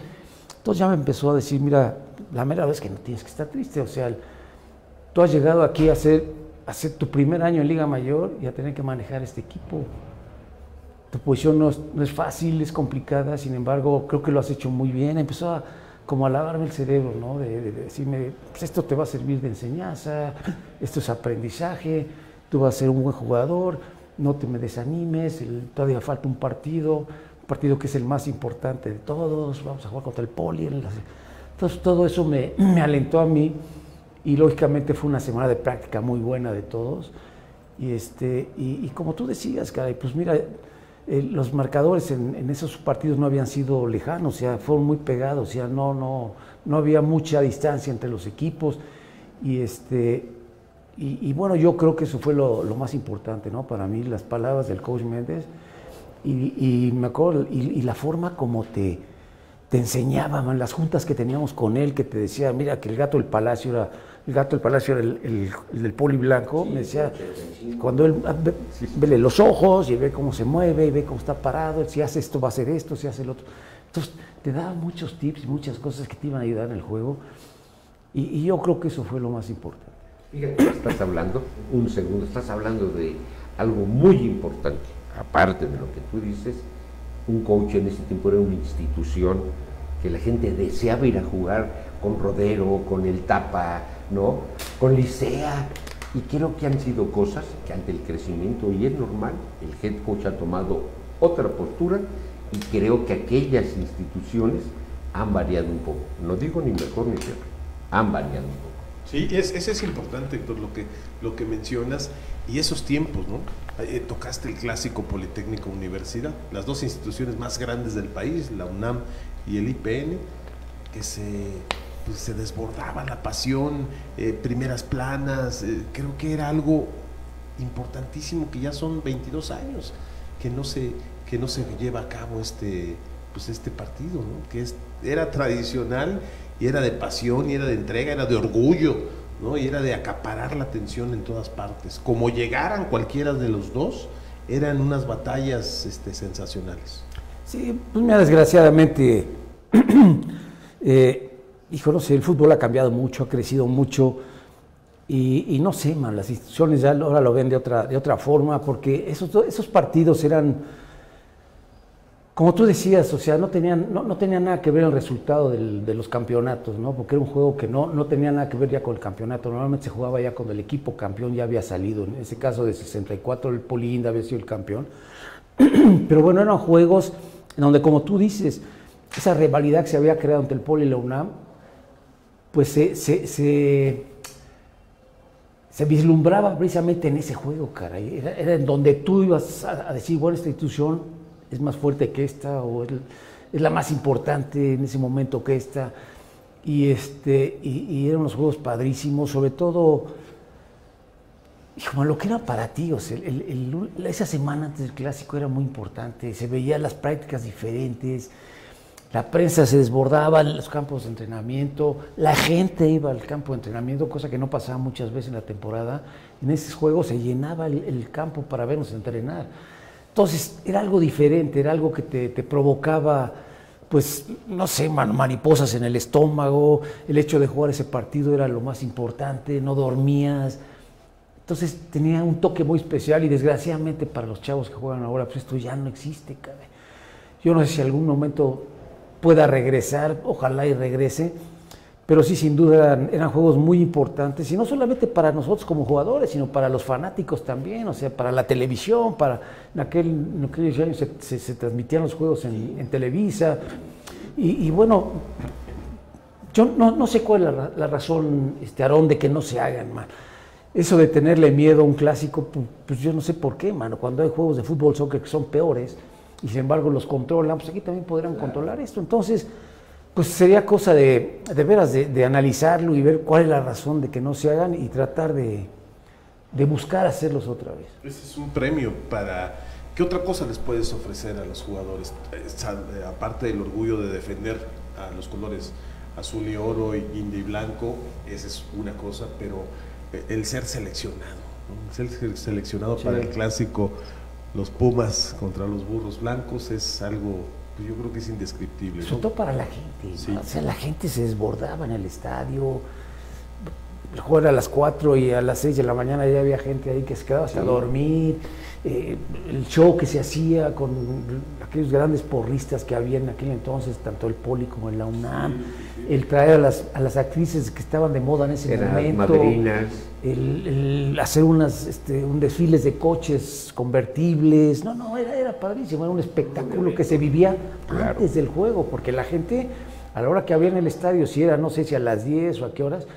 Entonces ya me empezó a decir, mira, la mera vez que no tienes que estar triste, o sea, tú has llegado aquí a hacer tu primer año en Liga Mayor y a tener que manejar este equipo. Tu posición no es fácil, es complicada, sin embargo, creo que lo has hecho muy bien. Empezó como a lavarme el cerebro, ¿no? De decirme, pues esto te va a servir de enseñanza, esto es aprendizaje, tú vas a ser un buen jugador, no te me desanimes, todavía falta un partido que es el más importante de todos, vamos a jugar contra el Poli. Entonces todo eso me alentó a mí, y lógicamente fue una semana de práctica muy buena de todos. Y como tú decías, caray, pues mira, los marcadores en esos partidos no habían sido lejanos, o sea, fueron muy pegados, o sea, no había mucha distancia entre los equipos, y bueno, yo creo que eso fue lo más importante, ¿no? Para mí, las palabras del coach Méndez, y me acuerdo, y la forma como te enseñaba, man, las juntas que teníamos con él, que te decía, mira, que el gato del palacio era el del Poli Blanco, sí, me decía, cuando él vele los ojos y ve cómo se mueve y ve cómo está parado, si hace esto va a hacer esto, si hace el otro. Entonces te daba muchos tips y muchas cosas que te iban a ayudar en el juego, y yo creo que eso fue lo más importante. Fíjate, estás hablando de algo muy importante, aparte de lo que tú dices. Un coach en ese tiempo era una institución que la gente deseaba ir a jugar con Rodero, con el Tapa, ¿no? Con Licea, y creo que han sido cosas que ante el crecimiento, y es normal, el head coach ha tomado otra postura, y creo que aquellas instituciones han variado un poco. No digo ni mejor ni peor, han variado un poco. Sí, ese es importante, Héctor, lo que mencionas, y esos tiempos, ¿no? Tocaste el clásico Politécnico Universidad, las 2 instituciones más grandes del país, la UNAM y el IPN, que se desbordaba la pasión, primeras planas, creo que era algo importantísimo que ya son 22 años que no se lleva a cabo este partido, ¿no? Que era tradicional y era de pasión y era de entrega, era de orgullo, ¿no? Y era de acaparar la atención en todas partes. Como llegaran cualquiera de los dos, eran unas batallas sensacionales. Sí, pues mira, desgraciadamente, hijo, no sé, el fútbol ha cambiado mucho, ha crecido mucho, y no sé, man, las instituciones ya ahora lo ven de otra forma, porque esos partidos eran, como tú decías, o sea, no tenían nada que ver el resultado de los campeonatos, ¿no? Porque era un juego que no tenía nada que ver ya con el campeonato. Normalmente se jugaba ya cuando el equipo campeón ya había salido. En ese caso de 64 el Polinda había sido el campeón. Pero bueno, eran juegos en donde, como tú dices, esa rivalidad que se había creado entre el Poli y la UNAM, pues se vislumbraba precisamente en ese juego, caray. Era en donde tú ibas a decir, bueno, esta institución es más fuerte que esta, o es la más importante en ese momento que esta, y eran unos juegos padrísimos, sobre todo, hijo, lo que era para ti, o sea, esa semana antes del clásico era muy importante, se veían las prácticas diferentes, la prensa se desbordaba en los campos de entrenamiento, la gente iba al campo de entrenamiento, cosa que no pasaba muchas veces en la temporada. En esos juegos se llenaba el campo para vernos entrenar. Entonces era algo diferente, era algo que te provocaba, pues, no sé, mariposas en el estómago. El hecho de jugar ese partido era lo más importante, no dormías. Entonces tenía un toque muy especial, y desgraciadamente para los chavos que juegan ahora, pues esto ya no existe, cabrón. Yo no sé si algún momento pueda regresar, ojalá y regrese, pero sí, sin duda eran juegos muy importantes, y no solamente para nosotros como jugadores, sino para los fanáticos también, o sea, para la televisión, en aquellos años se transmitían los juegos en Televisa, y bueno, yo no sé cuál es la razón, Aarón, de que no se hagan, man. Eso de tenerle miedo a un clásico, pues yo no sé por qué, mano, cuando hay juegos de fútbol, soccer que son peores, y sin embargo los controlan, pues aquí también podrán controlar esto. Entonces, pues sería cosa de veras de analizarlo y ver cuál es la razón de que no se hagan, y tratar de buscar hacerlos otra vez. Ese es un premio para... ¿Qué otra cosa les puedes ofrecer a los jugadores? Aparte del orgullo de defender a los colores azul y oro y guinda y blanco, esa es una cosa, pero el ser seleccionado, ¿no? El ser seleccionado, sí, para el clásico, los Pumas contra los Burros Blancos, es algo, yo creo que es indescriptible, ¿no? Sobre todo para la gente, sí. ¿No? O sea, la gente se desbordaba en el estadio, el juego era a las 4 y a las 6 de la mañana ya había gente ahí que se quedaba hasta dormir, el show que se hacía con aquellos grandes porristas que había en aquel entonces, tanto el Poli como en la UNAM, el traer a las actrices que estaban de moda en ese momento, madrinas, el hacer un desfiles de coches convertibles, era padrísimo, era un espectáculo que se vivía antes del juego, porque la gente, a la hora que había en el estadio, si era, no sé si a las 10 o a qué horas,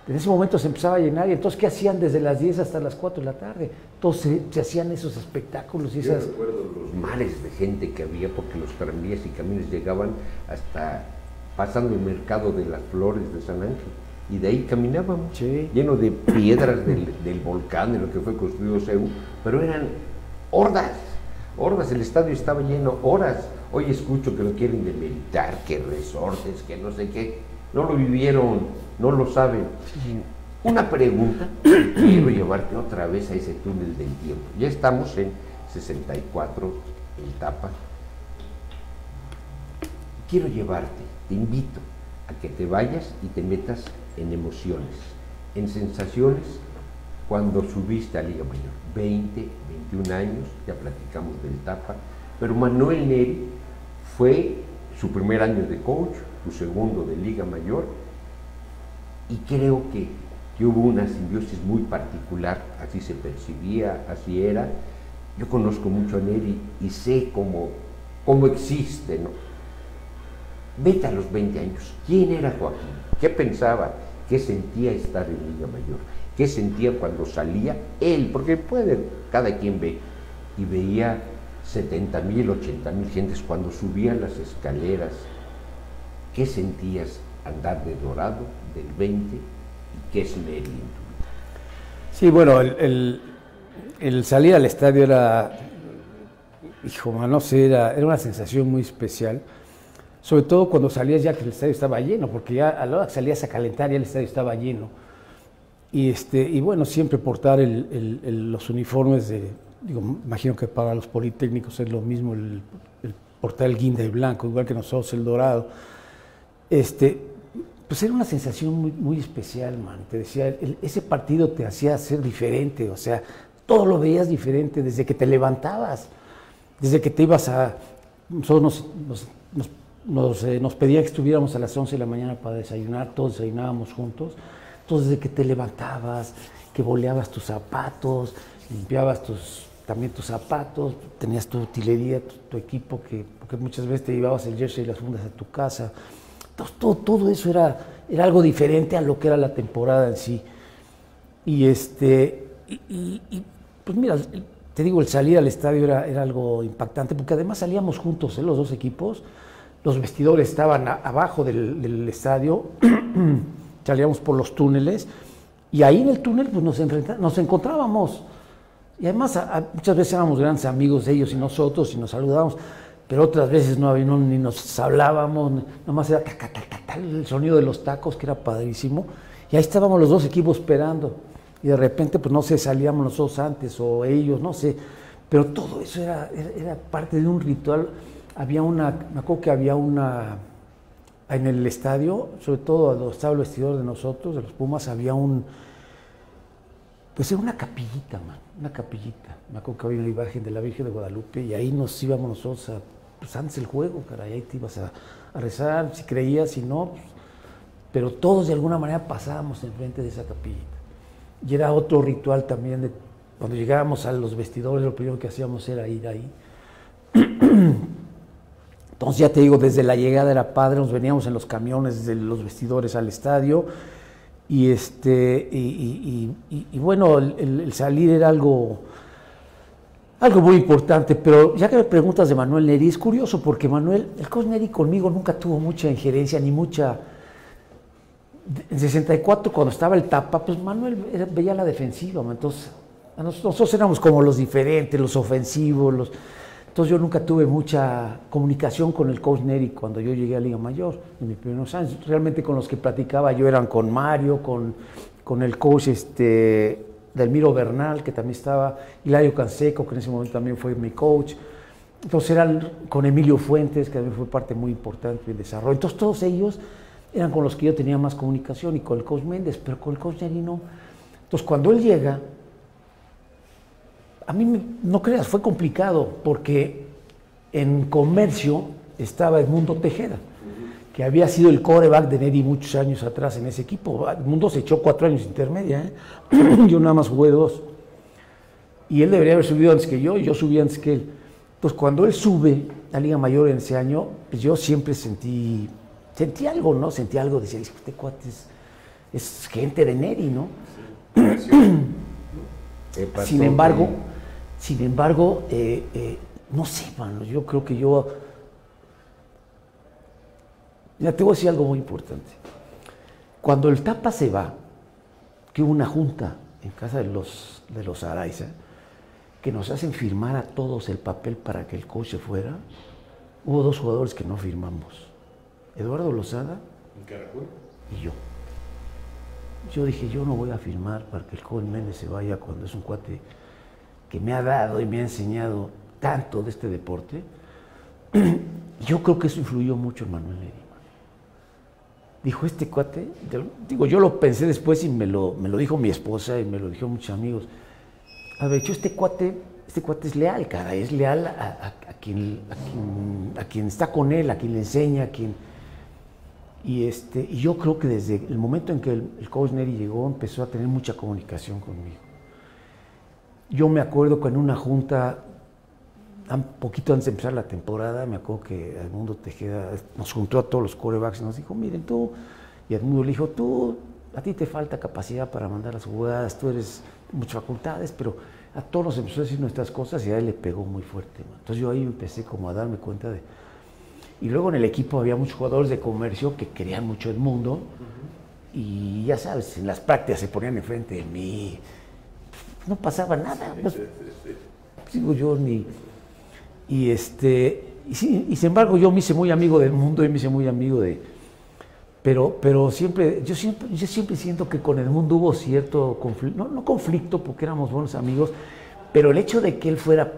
en ese momento se empezaba a llenar, y entonces, ¿qué hacían desde las 10 hasta las 4 de la tarde? Entonces se hacían esos espectáculos y Yo recuerdo los mares de gente que había, porque los tranvías y camiones llegaban hasta pasando el mercado de las Flores de San Ángel, y de ahí caminábamos, sí, lleno de piedras del volcán, de lo que fue construido CEU, pero eran hordas, el estadio estaba lleno, horas. Hoy escucho que lo quieren demeritar, que resortes, que no sé qué, no lo vivieron, no lo saben. Sí. Una pregunta, quiero llevarte otra vez a ese túnel del tiempo. Ya estamos en 64, en Tapa. Quiero llevarte, te invito a que te vayas y te metas en emociones, en sensaciones, cuando subiste a Liga Mayor. 20, 21 años, ya platicamos del Tapa, pero Manuel Neri fue su primer año de coach, su segundo de Liga Mayor, y creo que hubo una simbiosis muy particular, así se percibía, así era. Yo conozco mucho a Neri y sé cómo existe, ¿no? Vete a los 20 años, ¿quién era Joaquín? ¿Qué pensaba? ¿Qué sentía estar en Liga Mayor? ¿Qué sentía cuando salía él? Porque cada quien ve, y veía 70,000, 80,000 gentes cuando subían las escaleras. ¿Qué sentías andar de dorado, del 20, y qué es Neri en tu vida? Sí, bueno, el salir al estadio era, hijo, no sé, era una sensación muy especial. Sobre todo cuando salías ya que el estadio estaba lleno, porque ya a la hora que salías a calentar ya el estadio estaba lleno. Y bueno, siempre portar los uniformes imagino que para los politécnicos es lo mismo, el portar el guinda y blanco, igual que nosotros el dorado. Pues era una sensación muy, muy especial, man. Te decía, ese partido te hacía ser diferente, o sea, todo lo veías diferente desde que te levantabas, desde que te ibas a... Nosotros nos pedía que estuviéramos a las 11 de la mañana para desayunar, todos desayunábamos juntos. Entonces, desde que te levantabas, que boleabas tus zapatos, limpiabas también tus zapatos, tenías tu utilería, tu equipo, porque muchas veces te llevabas el jersey y las fundas a tu casa. Entonces, todo eso era algo diferente a lo que era la temporada en sí. Y pues mira, te digo, el salir al estadio era algo impactante, porque además salíamos juntos, los dos equipos. Los vestidores estaban abajo del estadio, salíamos por los túneles, y ahí en el túnel pues nos encontrábamos. Y además muchas veces éramos grandes amigos de ellos y nosotros, y nos saludábamos, pero otras veces ni nos hablábamos, nomás era el sonido de los tacos, que era padrísimo, y ahí estábamos los dos equipos esperando, y de repente pues no sé, salíamos nosotros antes o ellos, no sé, pero todo eso era parte de un ritual. Me acuerdo que había en el estadio, sobre todo donde estaba el vestidor de nosotros, de los Pumas, había pues era una capillita, man, una capillita. Me acuerdo que había una imagen de la Virgen de Guadalupe y ahí nos íbamos nosotros pues antes del juego, caray, ahí te ibas a rezar, si creías, si no, pues, pero todos de alguna manera pasábamos enfrente de esa capillita. Y era otro ritual también, cuando llegábamos a los vestidores, lo primero que hacíamos era ir ahí. Entonces ya te digo, desde la llegada era padre, nos veníamos en los camiones desde los vestidores al estadio y bueno, el salir era algo muy importante, pero ya que me preguntas de Manuel Neri, es curioso porque el coach Neri conmigo nunca tuvo mucha injerencia ni mucha... En 64 cuando estaba el Tapa, pues Manuel veía la defensiva, entonces nosotros éramos como los diferentes, los ofensivos, Entonces yo nunca tuve mucha comunicación con el coach Neri cuando yo llegué a Liga Mayor, en mis primeros años. Realmente con los que platicaba yo eran con Mario, con el coach Delmiro Bernal, que también estaba, Hilario Canseco, que en ese momento también fue mi coach. Entonces eran con Emilio Fuentes, que también fue parte muy importante del desarrollo. Entonces todos ellos eran con los que yo tenía más comunicación, y con el coach Méndez, pero con el coach Neri no. Entonces cuando él llega, a mí, no creas, fue complicado, porque en Comercio estaba Edmundo Tejeda, que había sido el quarterback de Neri muchos años atrás en ese equipo. Edmundo se echó 4 años intermedia, yo nada más jugué 2. Y él debería haber subido antes que yo, y yo subí antes que él. Entonces, cuando él sube a Liga Mayor en ese año, pues yo siempre sentí algo, ¿no? Sentí algo, decía, este cuate es gente de Neri, ¿no? Sin embargo, no sé, mano, yo creo que ya te voy a decir algo muy importante. Cuando el Tapa se va, que hubo una junta en casa de los Araiza, que nos hacen firmar a todos el papel para que el coach se fuera, hubo 2 jugadores que no firmamos, Eduardo Lozada y yo. Yo dije, yo no voy a firmar para que el joven Méndez se vaya cuando es un cuate que me ha dado y me ha enseñado tanto de este deporte. Yo creo que eso influyó mucho en Manuel Neri. Dijo, este cuate, yo lo pensé después y me lo dijo mi esposa y me lo dijeron muchos amigos. A ver, este cuate es leal, cara, es leal a quien está con él, a quien le enseña, a quien... Y yo creo que desde el momento en que el coach Neri llegó, empezó a tener mucha comunicación conmigo. Yo me acuerdo que en una junta, un poquito antes de empezar la temporada, me acuerdo que Edmundo Tejeda nos juntó a todos los quarterbacks y nos dijo, miren tú, y Edmundo le dijo, a ti te falta capacidad para mandar las jugadas, tú eres muchas facultades, pero a todos nos empezó a decir nuestras cosas y a él le pegó muy fuerte, ¿no? Entonces yo ahí empecé como a darme cuenta de... Y luego en el equipo había muchos jugadores de Comercio que querían mucho Edmundo, y ya sabes, en las prácticas se ponían enfrente de mí, no pasaba nada. Pues, digo yo, y sin embargo yo me hice muy amigo del mundo y me hice muy amigo de... Pero yo siempre siento que con el mundo hubo cierto conflicto, no conflicto porque éramos buenos amigos, pero el hecho de que él fuera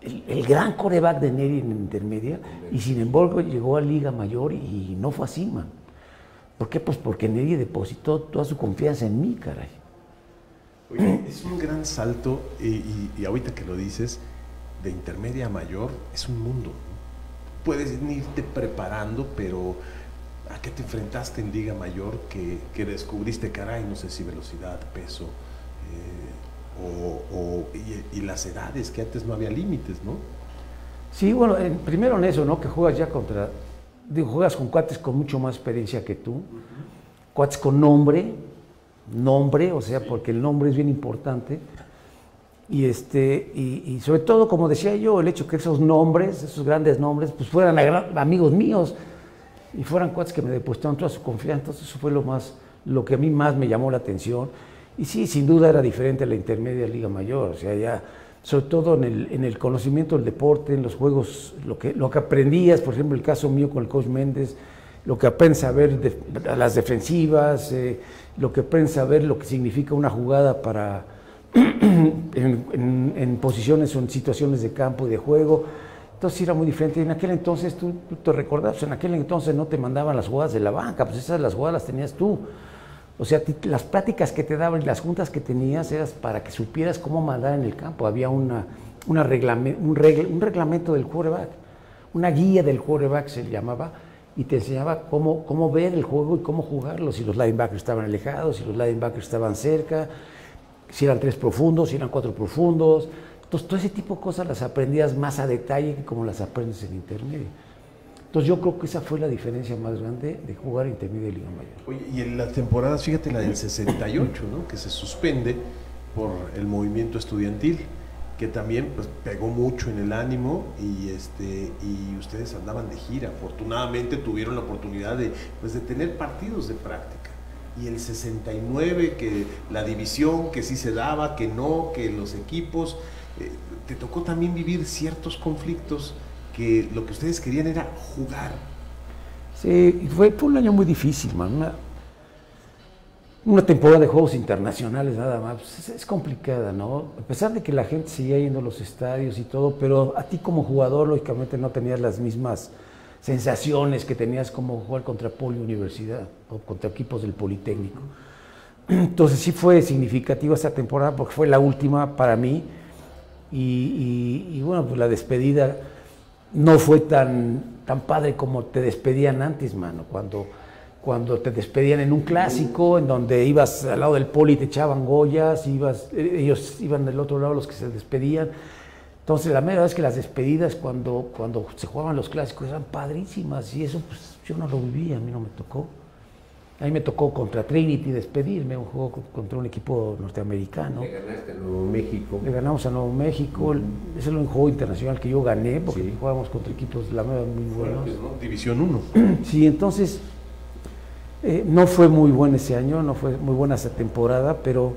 el gran quarterback de Neri en intermedia, y sin embargo llegó a Liga Mayor y no fue así, man. ¿Por qué? Pues porque Neri depositó toda su confianza en mí, caray. Oye, es un gran salto, y ahorita que lo dices, de intermedia a mayor, es un mundo, ¿no? Puedes irte preparando, pero ¿a qué te enfrentaste en Liga Mayor que descubriste, caray, no sé si velocidad, peso, y las edades, que antes no había límites, ¿no? Sí, bueno, primero en eso, ¿no? Que juegas ya juegas con cuates con mucho más experiencia que tú, cuates con nombre, o sea, porque el nombre es bien importante, y sobre todo, como decía yo, el hecho que esos nombres, esos grandes nombres, pues fueran amigos míos, y fueran cuates que me depositaron toda su confianza. Entonces eso fue lo que a mí más me llamó la atención, y sí, sin duda era diferente a la intermedia Liga Mayor, o sea, ya, sobre todo en el conocimiento del deporte, en los juegos, lo que aprendías, por ejemplo, el caso mío con el coach Méndez, lo que aprendes a ver las defensivas, lo que aprendes a ver lo que significa una jugada para en posiciones o en situaciones de campo y de juego. Entonces era muy diferente. En aquel entonces, tú te recordás, pues en aquel entonces no te mandaban las jugadas de la banca, pues esas las jugadas las tenías tú. O sea, las pláticas que te daban y las juntas que tenías eras para que supieras cómo mandar en el campo. Había un reglamento del quarterback, una guía del quarterback se le llamaba, y te enseñaba cómo ver el juego y cómo jugarlo, si los linebackers estaban alejados, si los linebackers estaban cerca, si eran 3 profundos, si eran 4 profundos. Entonces, todo ese tipo de cosas las aprendías más a detalle que como las aprendes en intermedio. Entonces, yo creo que esa fue la diferencia más grande de jugar intermedio y Liga Mayor. Oye, y en las temporadas, fíjate, la del 68, ¿no? Que se suspende por el movimiento estudiantil, que también pues, pegó mucho en el ánimo, y ustedes andaban de gira. Afortunadamente tuvieron la oportunidad de tener partidos de práctica. Y el 69, que la división, que sí se daba, que no, que los equipos, te tocó también vivir ciertos conflictos, que lo que ustedes querían era jugar. Sí, fue un año muy difícil, man. Una temporada de juegos internacionales nada más, pues es complicada, ¿no? A pesar de que la gente seguía yendo a los estadios y todo, pero a ti como jugador, lógicamente, no tenías las mismas sensaciones que tenías como jugar contra Poli Universidad o contra equipos del Politécnico. Entonces sí fue significativa esta temporada porque fue la última para mí, y bueno, pues la despedida no fue tan padre como te despedían antes, mano, cuando te despedían en un clásico, en donde ibas al lado del Poli y te echaban Goyas, ellos iban del otro lado los que se despedían. Entonces la mera vez que las despedidas cuando se jugaban los clásicos eran padrísimas, y eso pues yo no lo viví, a mí no me tocó. A mí me tocó contra Trinity despedirme, un juego contra un equipo norteamericano. Le ganaste a Nuevo México. Le ganamos a Nuevo México, ese es el único juego internacional que yo gané, porque jugábamos contra equipos, la verdad, muy buenos. ¿No? División 1. Sí, entonces no fue muy bueno ese año, no fue muy buena esa temporada, pero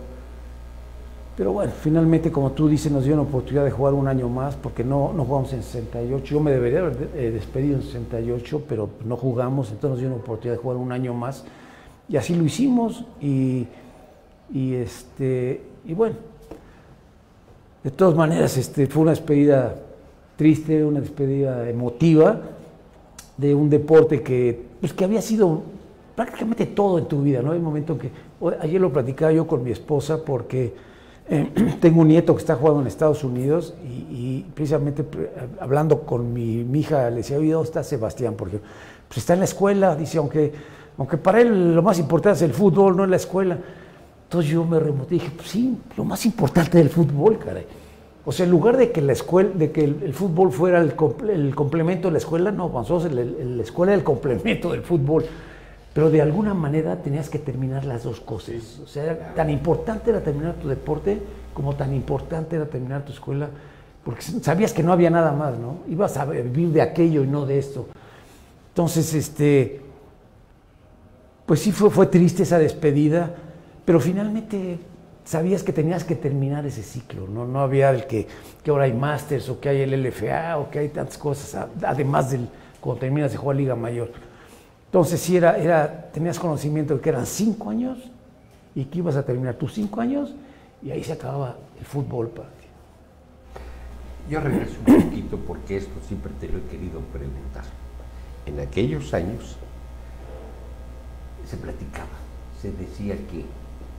bueno, finalmente, como tú dices, nos dio una oportunidad de jugar un año más, porque no jugamos en 68. Yo me debería haber despedido en 68, pero no jugamos, entonces nos dio una oportunidad de jugar un año más, y así lo hicimos, y bueno, de todas maneras fue una despedida triste, una despedida emotiva de un deporte que había sido prácticamente todo en tu vida, ¿no? Hay un momento que, ayer lo platicaba yo con mi esposa, porque tengo un nieto que está jugando en Estados Unidos, y precisamente hablando con mi hija, le decía, oye, ¿dónde está Sebastián? Porque pues está en la escuela, dice, aunque para él lo más importante es el fútbol, no es la escuela. Entonces yo me remonté y dije, pues sí, lo más importante del fútbol, caray. O sea, en lugar de que la el fútbol fuera el complemento de la escuela, no, nosotros la escuela era el complemento del fútbol. Pero de alguna manera tenías que terminar las dos cosas. O sea, tan importante era terminar tu deporte como tan importante era terminar tu escuela, porque sabías que no había nada más, ¿no? Ibas a vivir de aquello y no de esto. Entonces, pues sí fue triste esa despedida, pero finalmente sabías que tenías que terminar ese ciclo, no había el que ahora hay Masters o que hay el LFA o que hay tantas cosas, además del cuando terminas de jugar Liga Mayor. Entonces sí tenías conocimiento de que eran 5 años y que ibas a terminar tus 5 años y ahí se acababa el fútbol para ti. Yo regreso un poquito porque esto siempre te lo he querido preguntar. En aquellos años se platicaba, se decía que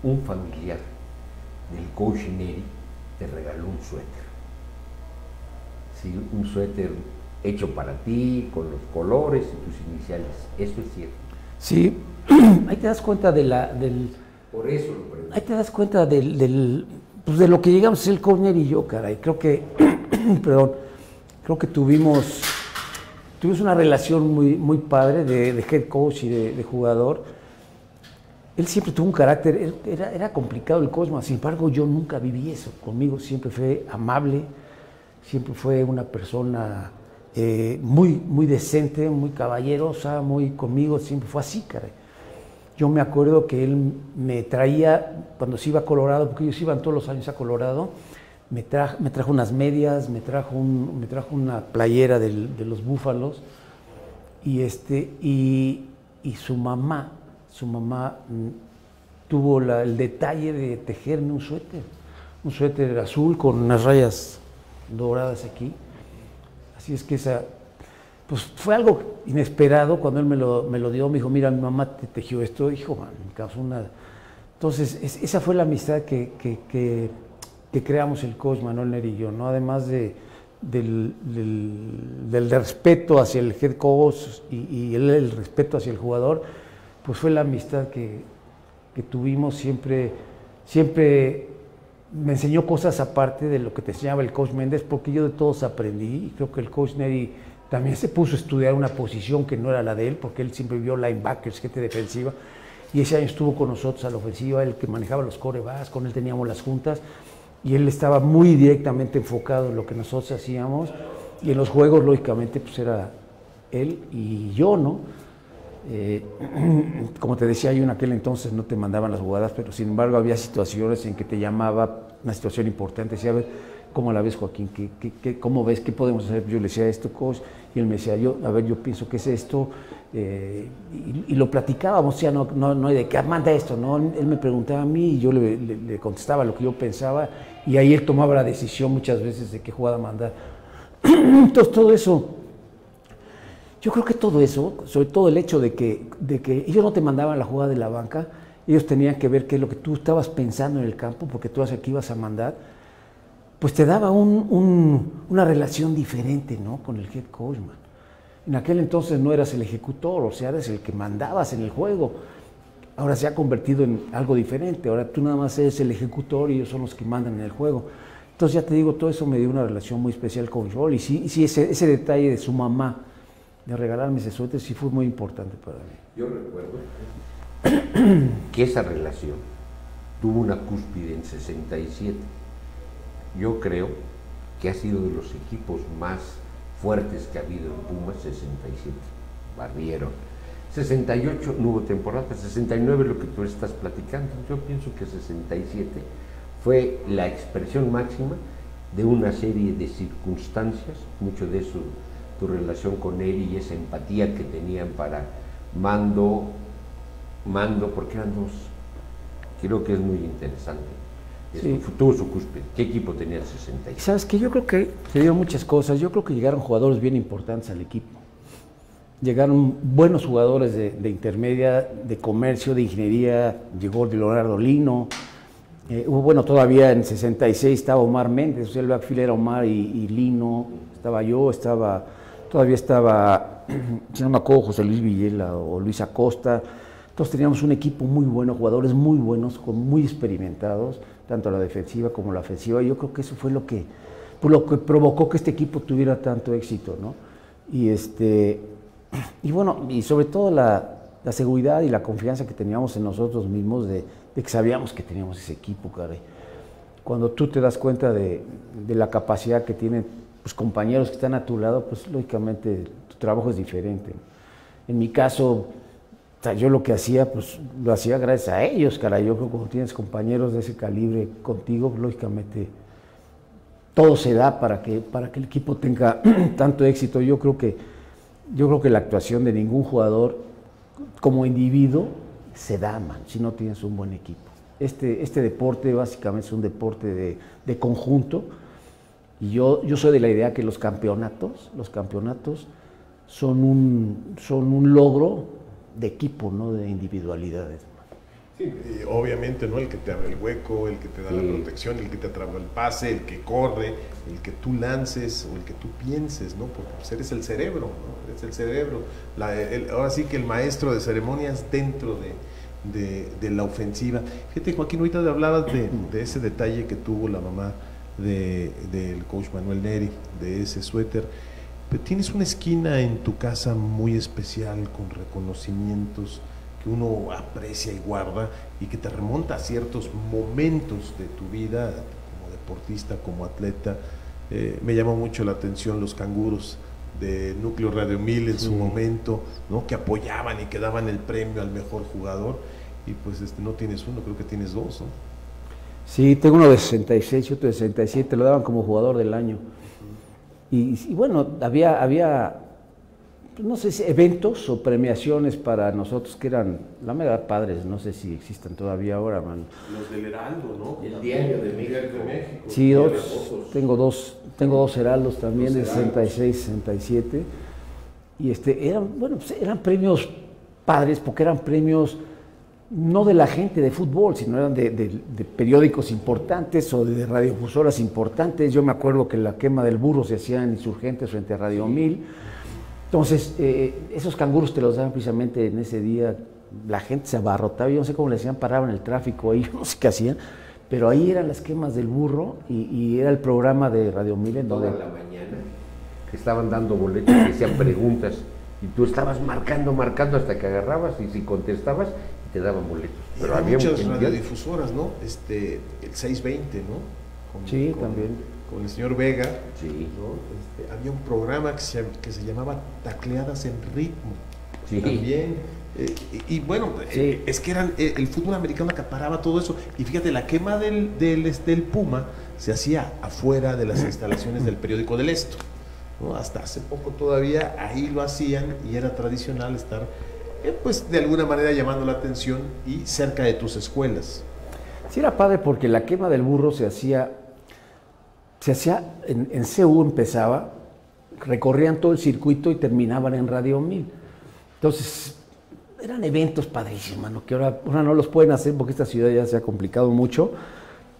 un familiar del coach Neri te regaló un suéter. Sí, un suéter hecho para ti, con los colores y tus iniciales. ¿Eso es cierto? Sí, ahí te das cuenta Por eso lo pregunto. Ahí te das cuenta pues de lo que llegamos a ser el coach Neri y yo, caray. Creo que, creo que tuvimos una relación muy padre de head coach y de jugador. Él siempre tuvo un carácter, era complicado el Cosma, sin embargo yo nunca viví eso. Conmigo siempre fue amable, siempre fue una persona muy decente, muy caballerosa, conmigo siempre fue así, caray. Yo me acuerdo que él me traía, cuando se iba a Colorado, porque ellos iban todos los años a Colorado, me trajo unas medias, me trajo una playera de los Búfalos, y su mamá tuvo el detalle de tejerme un suéter azul con unas rayas doradas aquí. Así es que pues fue algo inesperado cuando él me lo dio. Me dijo, mira, mi mamá te tejió esto. Hijo, man, me causó una... Entonces, esa fue la amistad que creamos el coach Manuel Neri y yo, ¿no? Además del respeto hacia el head coach y el respeto hacia el jugador, pues fue la amistad que tuvimos. Siempre me enseñó cosas aparte de lo que te enseñaba el coach Méndez, porque yo de todos aprendí, y creo que el coach Neri también se puso a estudiar una posición que no era la de él, porque él siempre vio linebackers, gente defensiva, y ese año estuvo con nosotros a la ofensiva, el que manejaba los quarterbacks, con él teníamos las juntas, y él estaba muy directamente enfocado en lo que nosotros hacíamos, y en los juegos, lógicamente, pues era él y yo, ¿no? Como te decía, yo en aquel entonces no te mandaban las jugadas, pero sin embargo había situaciones en que te llamaba una situación importante, decía, a ver, ¿cómo la ves, Joaquín? ¿Cómo ves? ¿Qué podemos hacer? Yo le decía esto, coach, y él me decía, yo pienso que es esto, y lo platicábamos, o sea, no hay de qué manda esto, ¿no? Él me preguntaba a mí y yo le contestaba lo que yo pensaba, y ahí él tomaba la decisión muchas veces de qué jugada mandar. Entonces todo eso, yo creo que todo eso, sobre todo el hecho de que ellos no te mandaban la jugada de la banca, ellos tenían que ver qué es lo que tú estabas pensando en el campo, porque tú hacia qué ibas a mandar, pues te daba una relación diferente, ¿no? Con el head coach, man. En aquel entonces no eras el ejecutor, o sea, eres el que mandabas en el juego. Ahora se ha convertido en algo diferente, ahora tú nada más eres el ejecutor y ellos son los que mandan en el juego. Entonces ya te digo, todo eso me dio una relación muy especial con Joel, y sí ese detalle de su mamá, de regalarme ese suéter, sí fue muy importante para mí. Yo recuerdo que esa relación tuvo una cúspide en 67. Yo creo que ha sido de los equipos más fuertes que ha habido en Pumas. 67, barrieron. 68 no hubo temporada, 69 lo que tú estás platicando. Yo pienso que 67 fue la expresión máxima de una serie de circunstancias, mucho de eso, tu relación con él y esa empatía que tenían para Mando, porque eran dos. Creo que es muy interesante. Sí. Tuvo su cúspide. ¿Qué equipo tenía el 66? Sabes que yo creo que se dieron muchas cosas. Yo creo que llegaron jugadores bien importantes al equipo. Llegaron buenos jugadores de intermedia, de comercio, de ingeniería. Llegó Leonardo Lino. Bueno, todavía en 66 estaba Omar Méndez. O sea, el backfield era Omar y Lino. Estaba yo, todavía estaba, si no me acuerdo, José Luis Villela o Luis Acosta. Entonces teníamos un equipo muy bueno, jugadores muy buenos, muy experimentados, tanto la defensiva como la ofensiva. Yo creo que eso fue lo que provocó que este equipo tuviera tanto éxito, ¿no? Y bueno, y sobre todo la seguridad y la confianza que teníamos en nosotros mismos de que sabíamos que teníamos ese equipo, caray. Cuando tú te das cuenta de la capacidad que tienen los compañeros que están a tu lado, pues lógicamente tu trabajo es diferente. En mi caso, O sea, yo lo que hacía, pues lo hacía gracias a ellos, caray. Yo creo que cuando tienes compañeros de ese calibre contigo, lógicamente todo se da para que el equipo tenga tanto éxito. Yo creo que la actuación de ningún jugador como individuo se da, man, si no tienes un buen equipo. Este deporte básicamente es un deporte de conjunto, y yo soy de la idea que los campeonatos son un logro de equipo, no de individualidades. Sí, obviamente, ¿no? El que te abre el hueco, el que te da la protección, el que te atrapa el pase, el que corre, el que tú lances o el que tú pienses, ¿no? Porque pues, eres el cerebro, ¿no? Eres el cerebro. Ahora sí que el maestro de ceremonias dentro de la ofensiva. Fíjate, Joaquín, ahorita hablabas de ese detalle que tuvo la mamá del coach Manuel Neri, de ese suéter. Pero tienes una esquina en tu casa muy especial, con reconocimientos que uno aprecia y guarda, y que te remonta a ciertos momentos de tu vida como deportista, como atleta. Me llamó mucho la atención los canguros de Núcleo Radio 1000 en su momento, ¿no? Que apoyaban y que daban el premio al mejor jugador, y pues no tienes uno, creo que tienes dos, ¿no? Sí, tengo uno de 66 y otro de 67, lo daban como jugador del año. Y bueno, había pues no sé si eventos o premiaciones para nosotros que eran, la verdad, padres, no sé si existan todavía ahora, man. Los del Heraldo, ¿no? El Diario de México. Sí, tengo dos heraldos también, de 66, 67, y eran premios padres, porque eran premios no de la gente de fútbol, sino eran de periódicos importantes o de radiofusoras importantes. Yo me acuerdo que la quema del burro se hacía en Insurgentes frente a Radio 1000. Entonces, esos canguros te los daban precisamente en ese día. La gente se abarrotaba, yo no sé cómo le decían, paraban el tráfico ahí, no sé qué hacían, pero ahí eran las quemas del burro, y era el programa de Radio 1000 en donde... Toda la mañana estaban dando boletos que hacían preguntas, y tú estabas marcando hasta que agarrabas, y si contestabas, te daban boletos. Pero había muchas radiodifusoras, ¿no? El 620, ¿no? Sí, también. Con el señor Vega, sí, ¿no? Había un programa que se llamaba Tacleadas en Ritmo. Sí. También. Y bueno, sí. Es que el fútbol americano acaparaba todo eso. Y fíjate, la quema del Puma se hacía afuera de las instalaciones del periódico del Esto, ¿no? Hasta hace poco todavía ahí lo hacían, y era tradicional estar pues de alguna manera llamando la atención y cerca de tus escuelas. Sí, era padre porque la quema del burro se hacía en CU, empezaba, recorrían todo el circuito y terminaban en Radio 1000. Entonces, eran eventos padrísimos, ¿no? Que ahora no los pueden hacer porque esta ciudad ya se ha complicado mucho,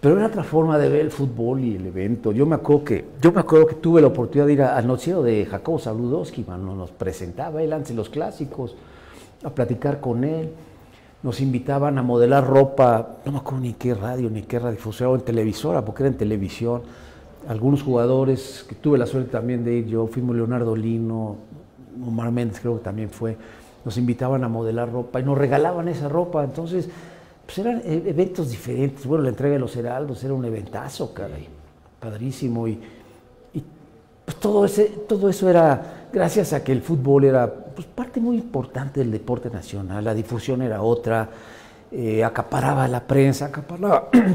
pero era otra forma de ver el fútbol y el evento. Yo me acuerdo que tuve la oportunidad de ir al noticiero de Jacobo Zabludowski, nos presentaba él antes los clásicos, a platicar con él. Nos invitaban a modelar ropa, no me acuerdo ni qué radio, ni qué radiodifusora, o en televisora, porque era en televisión. Algunos jugadores que tuve la suerte también de ir yo, fuimos Leonardo Lino, Omar Méndez creo que también fue, nos invitaban a modelar ropa y nos regalaban esa ropa. Entonces, pues eran eventos diferentes. Bueno, la entrega de los Heraldos era un eventazo, caray, padrísimo, y pues todo eso era gracias a que el fútbol era pues parte muy importante del deporte nacional. La difusión era otra, acaparaba la prensa,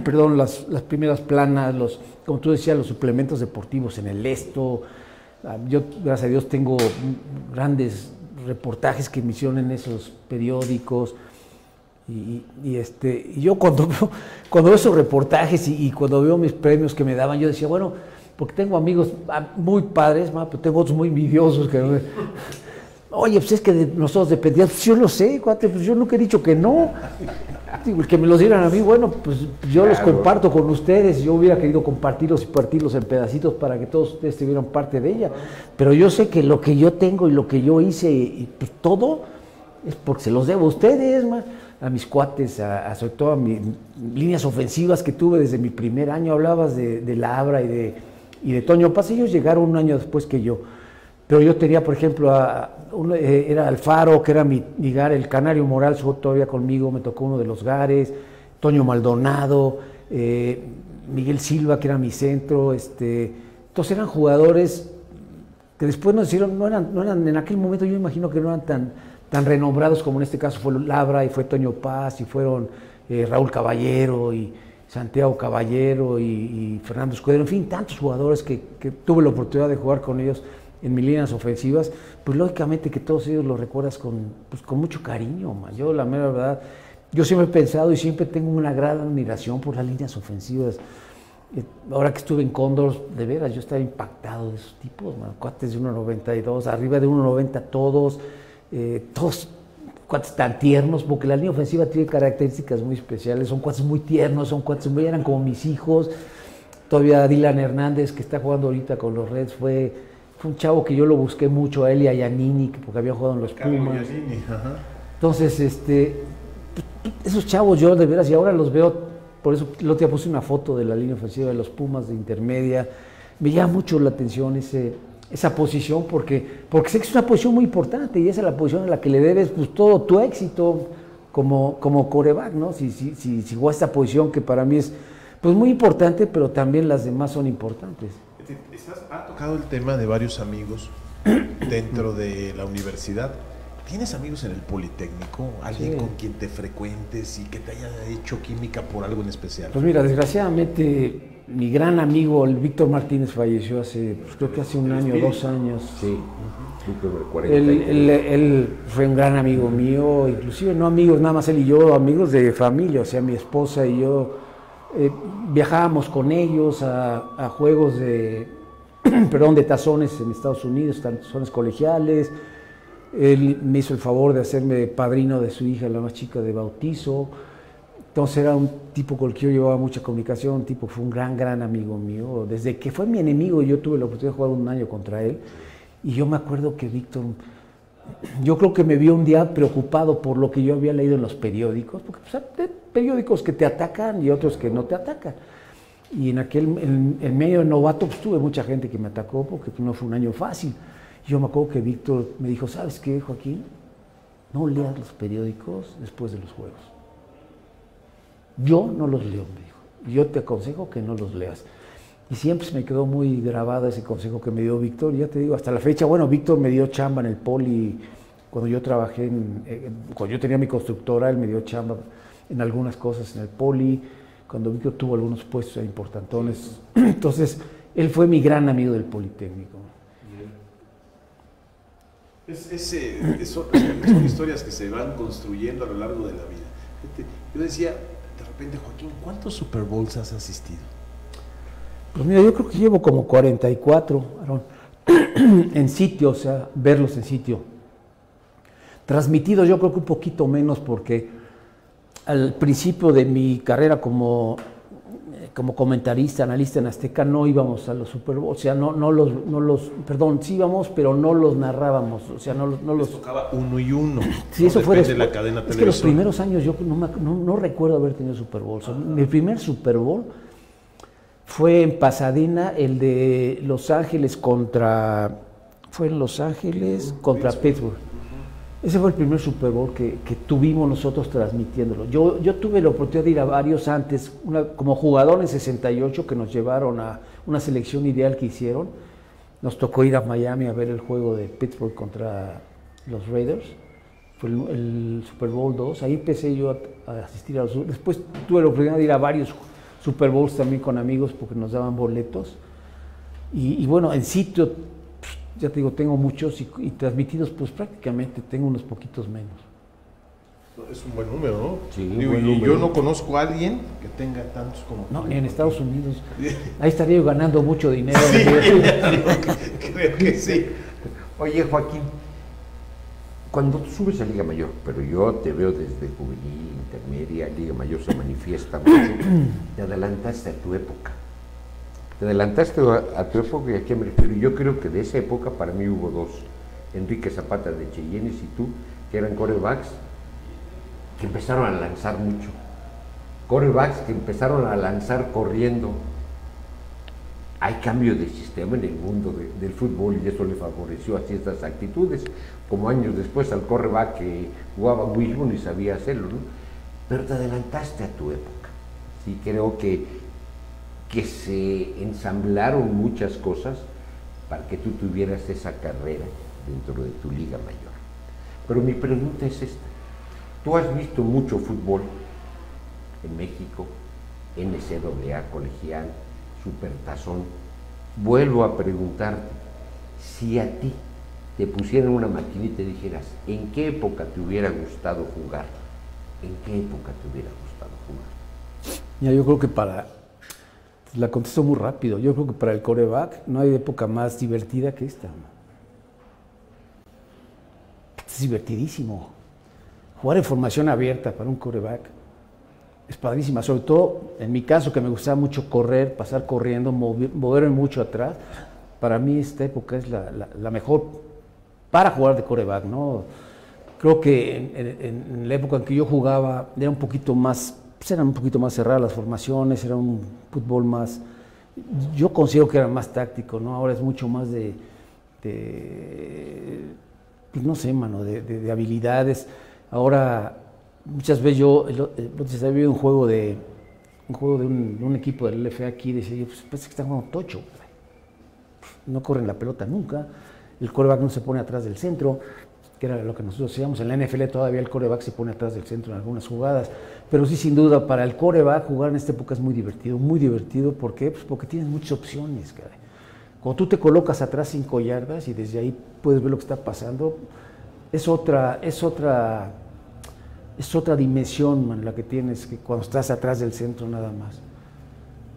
perdón, las primeras planas, como tú decías, los suplementos deportivos en el Esto. Yo, gracias a Dios, tengo grandes reportajes que me hicieron en esos periódicos, y yo cuando veo esos reportajes y cuando veo mis premios que me daban, yo decía, bueno, porque tengo amigos muy padres, pero tengo otros muy envidiosos que oye, pues es que nosotros dependíamos. Pues yo lo sé, cuate, pues yo nunca he dicho que no. Digo, el que me los dieran a mí, bueno, pues yo los comparto con ustedes. Yo hubiera querido compartirlos y partirlos en pedacitos para que todos ustedes tuvieran parte de ella. Pero yo sé que lo que yo tengo y lo que yo hice, y pues todo, es porque se los debo a ustedes, a mis cuates, sobre todo a mis líneas ofensivas que tuve desde mi primer año. Hablabas de Labra y de Toño Paz. Ellos llegaron un año después que yo. Pero yo tenía, por ejemplo, era Alfaro, que era mi Gar, el Canario Moral, todavía conmigo, me tocó uno de los Gares, Toño Maldonado, Miguel Silva, que era mi centro. Entonces eran jugadores que después nos hicieron, no eran en aquel momento, yo imagino que no eran tan renombrados como en este caso fue Labra y fue Toño Paz y fueron Raúl Caballero y Santiago Caballero y Fernando Escudero, en fin, tantos jugadores que tuve la oportunidad de jugar con ellos en mis líneas ofensivas, pues lógicamente que todos ellos los recuerdas con mucho cariño, man. Yo la mera verdad, yo siempre he pensado y siempre tengo una gran admiración por las líneas ofensivas. Ahora que estuve en Cóndor, de veras, yo estaba impactado de esos tipos, man. Cuates de 1.92, arriba de 1.90 todos cuates tan tiernos, porque la línea ofensiva tiene características muy especiales, son cuates muy tiernos, eran como mis hijos. Todavía Dylan Hernández, que está jugando ahorita con los Reds, fue un chavo que yo lo busqué mucho, a él y a Giannini, porque había jugado en los Pumas. Entonces, esos chavos yo de veras, y ahora los veo. Por eso el otro día puse una foto de la línea ofensiva de los Pumas de intermedia. Me llama mucho la atención esa posición porque sé que es una posición muy importante y esa es la posición a la que le debes pues, todo tu éxito como quarterback, ¿no? Si juega esta posición que para mí es pues, muy importante, pero también las demás son importantes. Ha tocado el tema de varios amigos dentro de la universidad. ¿Tienes amigos en el Politécnico? ¿Alguien con quien te frecuentes y que te haya hecho química por algo en especial? Pues mira, desgraciadamente mi gran amigo, el Víctor Martínez, falleció hace, pues creo que hace un año, 2 años. Sí, él fue un gran amigo mío, inclusive no amigos, nada más él y yo, amigos de familia, o sea, mi esposa y yo viajábamos con ellos a juegos de tazones en Estados Unidos, tazones colegiales. Él me hizo el favor de hacerme padrino de su hija, la más chica, de bautizo. Entonces era un tipo con el que yo llevaba mucha comunicación, fue un gran amigo mío. Desde que fue mi enemigo, yo tuve la oportunidad de jugar un año contra él. Y yo me acuerdo que Víctor, yo creo que me vio un día preocupado por lo que yo había leído en los periódicos, porque pues, hay periódicos que te atacan y otros que no te atacan. Y en medio de novato, pues tuve mucha gente que me atacó porque no fue un año fácil. Yo me acuerdo que Víctor me dijo, ¿sabes qué, Joaquín? No leas los periódicos después de los juegos. Yo no los leo, me dijo. Yo te aconsejo que no los leas. Y siempre se me quedó muy grabado ese consejo que me dio Víctor. Ya te digo, hasta la fecha, bueno, Víctor me dio chamba en el Poli. Cuando yo trabajé, cuando yo tenía mi constructora, él me dio chamba en algunas cosas en el Poli. Cuando Víctor tuvo algunos puestos importantones. Entonces, él fue mi gran amigo del Politécnico. Son historias que se van construyendo a lo largo de la vida. Yo decía, de repente, Joaquín, ¿cuántos Super Bowls has asistido? Pues mira, yo creo que llevo como 44, Aarón, en sitio, o sea, verlos en sitio. Transmitidos yo creo que un poquito menos porque al principio de mi carrera como comentarista, analista en Azteca, no íbamos a los Super Bowl, o sea, perdón, sí íbamos, pero no los narrábamos, o sea, no los tocaba uno y uno. Sí, eso fue de la cadena es que los primeros años yo no recuerdo haber tenido Super Bowl. Mi primer Super Bowl fue en Pasadena, el de Los Ángeles contra Pittsburgh. Ese fue el primer Super Bowl que tuvimos nosotros transmitiéndolo. Yo tuve la oportunidad de ir a varios antes, como jugador en 68, que nos llevaron a una selección ideal que hicieron. Nos tocó ir a Miami a ver el juego de Pittsburgh contra los Raiders. Fue el Super Bowl 2. Ahí empecé yo a asistir a los... Después tuve la oportunidad de ir a varios Super Bowls también con amigos porque nos daban boletos. Y bueno, en sitio... Ya te digo, tengo muchos y transmitidos, pues prácticamente tengo unos poquitos menos. Es un buen número, ¿no? Sí, digo, buen y número. yo no conozco a alguien que tenga tantos como No, tú. ni en Estados Unidos. Ahí estaría yo ganando mucho dinero. Sí, creo que sí. Oye, Joaquín, cuando tú subes a Liga Mayor, pero yo te veo desde juvenil, intermedia, Liga Mayor se manifiesta mucho, te adelantaste a tu época. Te adelantaste a tu época, ¿y a qué me refiero? Yo creo que de esa época para mí hubo dos, Enrique Zapata de Cheyennes y tú, que eran quarterbacks que empezaron a lanzar mucho, quarterbacks que empezaron a lanzar corriendo. Hay cambio de sistema en el mundo del fútbol y eso le favoreció a ciertas actitudes, como años después al quarterback que jugaba Wilson y sabía hacerlo, ¿no? Pero te adelantaste a tu época. Sí, creo que se ensamblaron muchas cosas para que tú tuvieras esa carrera dentro de tu Liga Mayor. Pero mi pregunta es esta. Tú has visto mucho fútbol en México, NCAA, colegial, Supertazón. Vuelvo a preguntarte, si a ti te pusieran una maquinita y te dijeras, ¿en qué época te hubiera gustado jugar? ¿En qué época te hubiera gustado jugar? Ya, yo creo que la contesto muy rápido, yo creo que para el quarterback no hay época más divertida que esta. Es divertidísimo. Jugar en formación abierta para un quarterback es padrísima, sobre todo en mi caso, que me gustaba mucho correr, pasar corriendo, moverme mucho atrás. Para mí esta época es la mejor para jugar de quarterback, ¿no? Creo que en la época en que yo jugaba era un poquito más, pues eran un poquito más cerradas las formaciones, era un fútbol más, yo considero que era más táctico, ¿no? Ahora es mucho más pues no sé, mano, de habilidades. Ahora, muchas veces yo había un juego de un equipo del LFA aquí, decía yo, pues parece que están jugando tocho, no corren la pelota nunca, el quarterback no se pone atrás del centro, que era lo que nosotros hacíamos. En la NFL todavía el quarterback se pone atrás del centro en algunas jugadas, pero sí, sin duda, para el quarterback jugar en esta época es muy divertido. ¿Por qué? Pues porque tienes muchas opciones, caray. Cuando tú te colocas atrás 5 yardas y desde ahí puedes ver lo que está pasando, es otra dimensión, man, la que tienes que cuando estás atrás del centro nada más.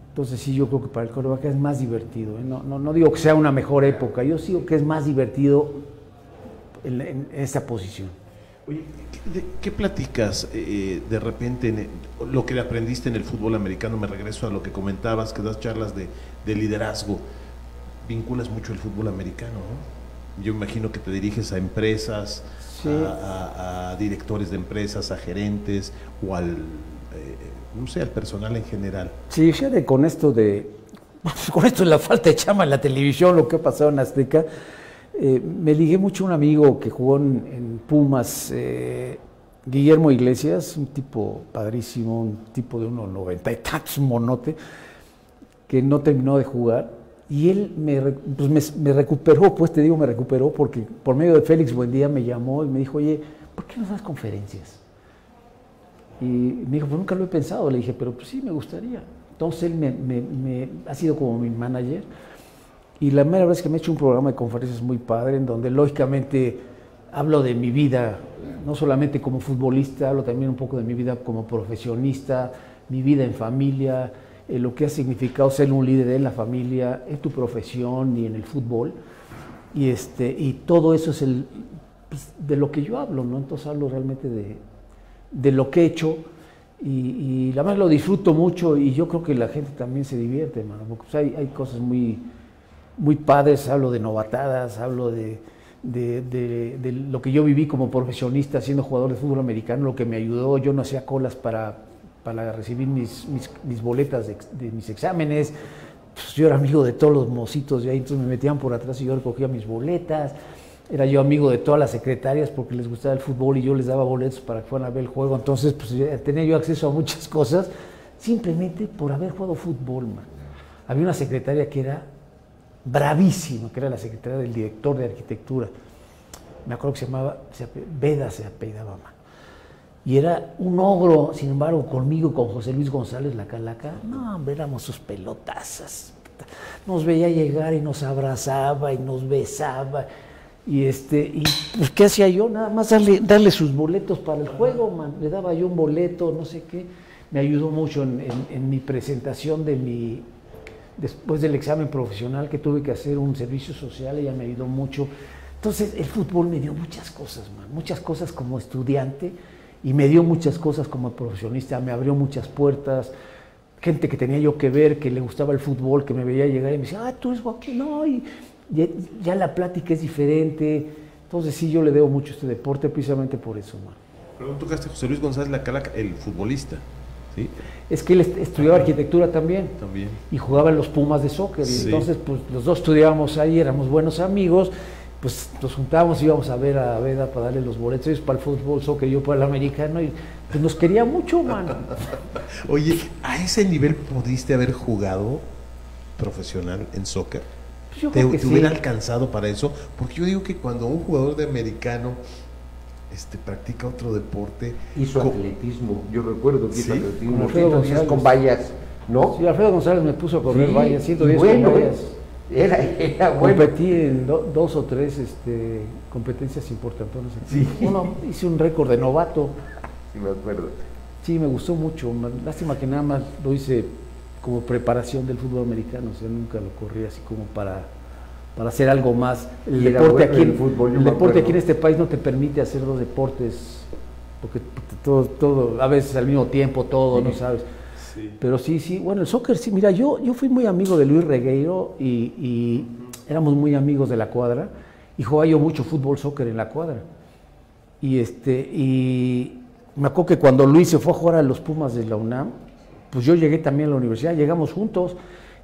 Entonces sí, yo creo que para el quarterback es más divertido, ¿eh? No digo que sea una mejor época, yo digo que es más divertido en esa posición. Oye, ¿qué platicas de repente lo que aprendiste en el fútbol americano? Me regreso a lo que comentabas, que das charlas de liderazgo. Vinculas mucho el fútbol americano, ¿no? Yo imagino que te diriges a empresas, sí, a directores de empresas, a gerentes o al personal en general. Sí, fíjate, con esto de la falta de chama en la televisión, lo que ha pasado en Azteca, me ligué mucho a un amigo que jugó en Pumas, Guillermo Iglesias, un tipo padrísimo, un tipo de 1.90 y tantos, un monote, que no terminó de jugar. Y él me recuperó, pues te digo, me recuperó porque por medio de Félix Buendía me llamó y me dijo, oye, ¿por qué no das conferencias? Y me dijo, pues nunca lo he pensado. Le dije, pero pues sí, me gustaría. Entonces él me ha sido como mi manager. Y la mera vez que me he hecho un programa de conferencias muy padre, en donde lógicamente hablo de mi vida, no solamente como futbolista, hablo también un poco de mi vida como profesionista, mi vida en familia, lo que ha significado ser un líder en la familia, en tu profesión y en el fútbol. Y todo eso es pues, de lo que yo hablo, ¿no? Entonces hablo realmente de lo que he hecho y la verdad lo disfruto mucho y yo creo que la gente también se divierte, hermano, porque pues, hay cosas muy padres. Hablo de novatadas, hablo de lo que yo viví como profesionista siendo jugador de fútbol americano, lo que me ayudó. Yo no hacía colas para recibir mis boletas de mis exámenes. Pues yo era amigo de todos los mocitos de ahí, entonces me metían por atrás y yo recogía mis boletas. Era yo amigo de todas las secretarias porque les gustaba el fútbol y yo les daba boletos para que fueran a ver el juego. Entonces pues tenía yo acceso a muchas cosas simplemente por haber jugado fútbol, man. Había una secretaria que era bravísima, que era la secretaria del director de arquitectura. Me acuerdo que se llamaba Veda, se apellidaba, man. Y era un ogro, sin embargo, conmigo, con José Luis González, la Calaca. No, hombre, éramos sus pelotazas. Nos veía llegar y nos abrazaba y nos besaba. Y pues, ¿qué hacía yo? Nada más darle sus boletos para el juego, man. Le daba yo un boleto, no sé qué. Me ayudó mucho en mi presentación después del examen profesional, que tuve que hacer un servicio social. Ella me ayudó mucho. Entonces, el fútbol me dio muchas cosas, man. Muchas cosas como estudiante. Y me dio muchas cosas como profesionista, me abrió muchas puertas, gente que tenía yo que ver, que le gustaba el fútbol, que me veía llegar y me decía, tú eres Joaquín, no, y ya la plática es diferente. Entonces sí, yo le debo mucho a este deporte precisamente por eso, man. Pero tú tocaste José Luis González la Calaca, el futbolista, ¿sí? Es que él estudiaba arquitectura también. Y jugaba en los Pumas de soccer, sí. Y entonces pues los dos estudiábamos ahí, éramos buenos amigos. Pues nos juntábamos y íbamos a ver a Veda para darle los boletos, ellos para el fútbol, soccer, yo para el americano, y pues nos quería mucho, man. Oye, ¿a ese nivel pudiste haber jugado profesional en soccer? Pues yo creo que ¿Te hubiera alcanzado para eso? Porque yo digo que cuando un jugador de americano practica otro deporte. Hizo atletismo, yo recuerdo que hizo atletismo, Alfredo 110 González. con vallas, ¿no? Sí, Alfredo González me puso a correr Sí, vallas, 110 bueno, con vallas. Era bueno. Competí en dos o tres competencias importantes. Sí. Uno, hice un récord de novato. Sí, me acuerdo. Sí, me gustó mucho. Lástima que nada más lo hice como preparación del fútbol americano. O sea, nunca lo corrí así como para hacer algo más. El Y era deporte, bueno aquí, el fútbol, yo el me deporte acuerdo. aquí en este país no te permite hacer dos deportes, porque todo a veces al mismo tiempo, todo, Sí. no sabes. Sí. Pero sí, bueno, el soccer, sí, mira, yo fui muy amigo de Luis Regueiro y éramos muy amigos de la cuadra y jugaba yo mucho fútbol, soccer en la cuadra. Y me acuerdo que cuando Luis se fue a jugar a los Pumas de la UNAM, pues yo llegué también a la universidad, llegamos juntos,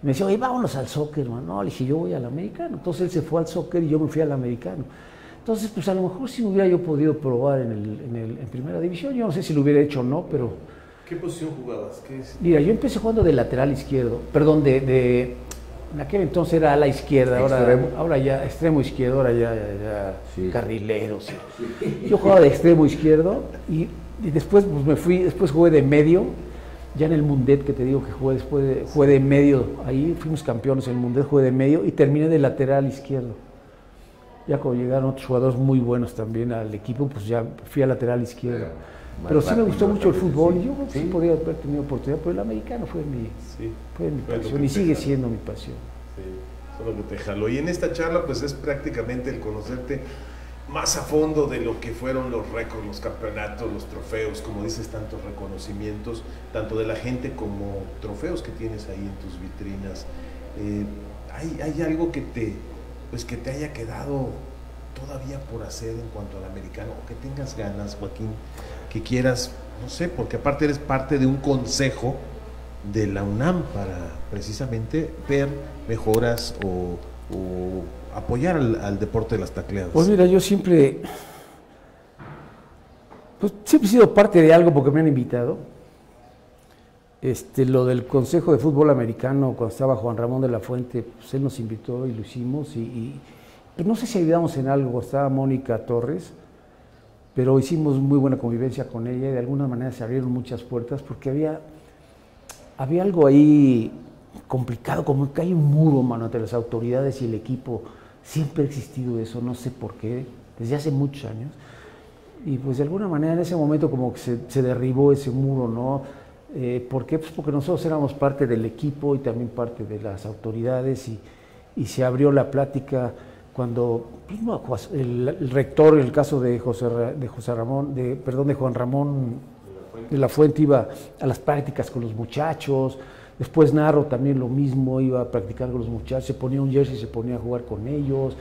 y me decía, oye, vámonos al soccer, man. No, le dije, yo voy al americano. Entonces él se fue al soccer y yo me fui al americano. Entonces, pues a lo mejor sí hubiera yo podido probar en primera división, yo no sé si lo hubiera hecho o no, pero... ¿Qué posición jugabas? Mira, yo empecé jugando de lateral izquierdo, perdón, en aquel entonces era ala izquierda, ahora ya extremo izquierdo, ahora ya Sí. carrilero. Sí. Yo jugaba de extremo izquierdo y después pues después jugué de medio, ya en el Mundet que te digo que jugué jugué de medio, ahí fuimos campeones en el Mundet, jugué de medio y terminé de lateral izquierdo. Ya cuando llegaron otros jugadores muy buenos también al equipo, pues ya fui a lateral izquierdo. Pero sí me gustó mucho el fútbol y yo creo que sí podría haber tenido oportunidad, pero el americano fue mi Fue lo pasión que y te sigue jaló. siendo mi pasión. Sí, eso es lo que te jaló. Y en esta charla, pues es prácticamente el conocerte más a fondo de lo que fueron los récords, los campeonatos, los trofeos, como dices, tantos reconocimientos, tanto de la gente como trofeos que tienes ahí en tus vitrinas. ¿Hay algo que te haya quedado todavía por hacer en cuanto al americano, o que tengas ganas, Joaquín, que quieras, no sé, porque aparte eres parte de un consejo de la UNAM para precisamente ver mejoras o apoyar al deporte de las tacleadas? Pues mira, yo siempre he sido parte de algo porque me han invitado. Lo del Consejo de Fútbol Americano, cuando estaba Juan Ramón de la Fuente, pues él nos invitó y lo hicimos. Pues no sé si ayudamos en algo, estaba Mónica Torres, pero hicimos muy buena convivencia con ella y de alguna manera se abrieron muchas puertas porque había algo ahí complicado, como que hay un muro, mano, entre las autoridades y el equipo. Siempre ha existido eso, no sé por qué, desde hace muchos años. Y pues de alguna manera en ese momento como que se derribó ese muro, ¿no? ¿Por qué? Pues porque nosotros éramos parte del equipo y también parte de las autoridades y se abrió la plática cuando el rector, en el caso de Juan Ramón de la Fuente, iba a las prácticas con los muchachos. Después Narro también lo mismo, iba a practicar con los muchachos, se ponía un jersey y se ponía a jugar con ellos,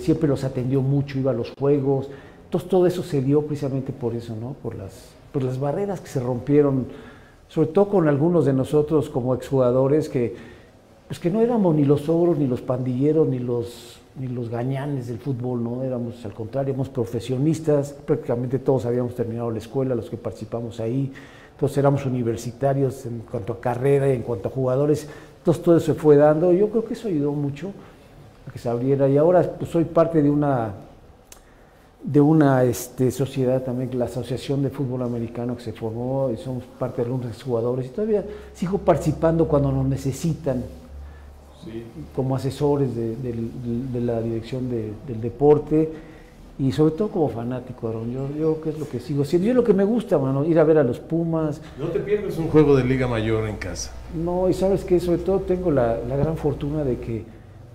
siempre los atendió mucho, iba a los juegos. Entonces todo eso se dio precisamente por eso, ¿no? Por las barreras que se rompieron, sobre todo con algunos de nosotros como exjugadores que no éramos ni los ogros, ni los pandilleros, ni los gañanes del fútbol, ¿no? Éramos, al contrario, éramos profesionistas, prácticamente todos habíamos terminado la escuela, los que participamos ahí. Entonces éramos universitarios en cuanto a carrera y en cuanto a jugadores. Entonces todo eso se fue dando. Yo creo que eso ayudó mucho a que se abriera. Y ahora pues, soy parte de una sociedad también, la Asociación de Fútbol Americano que se formó, y somos parte de algunos jugadores. Y todavía sigo participando cuando nos necesitan, sí, como asesores de la dirección del deporte. Y sobre todo como fanático, Aaron, yo que es lo que sigo haciendo. Yo es lo que me gusta, mano, ir a ver a los Pumas. No te pierdes un juego de Liga Mayor en casa. No, y sabes que sobre todo tengo la gran fortuna de que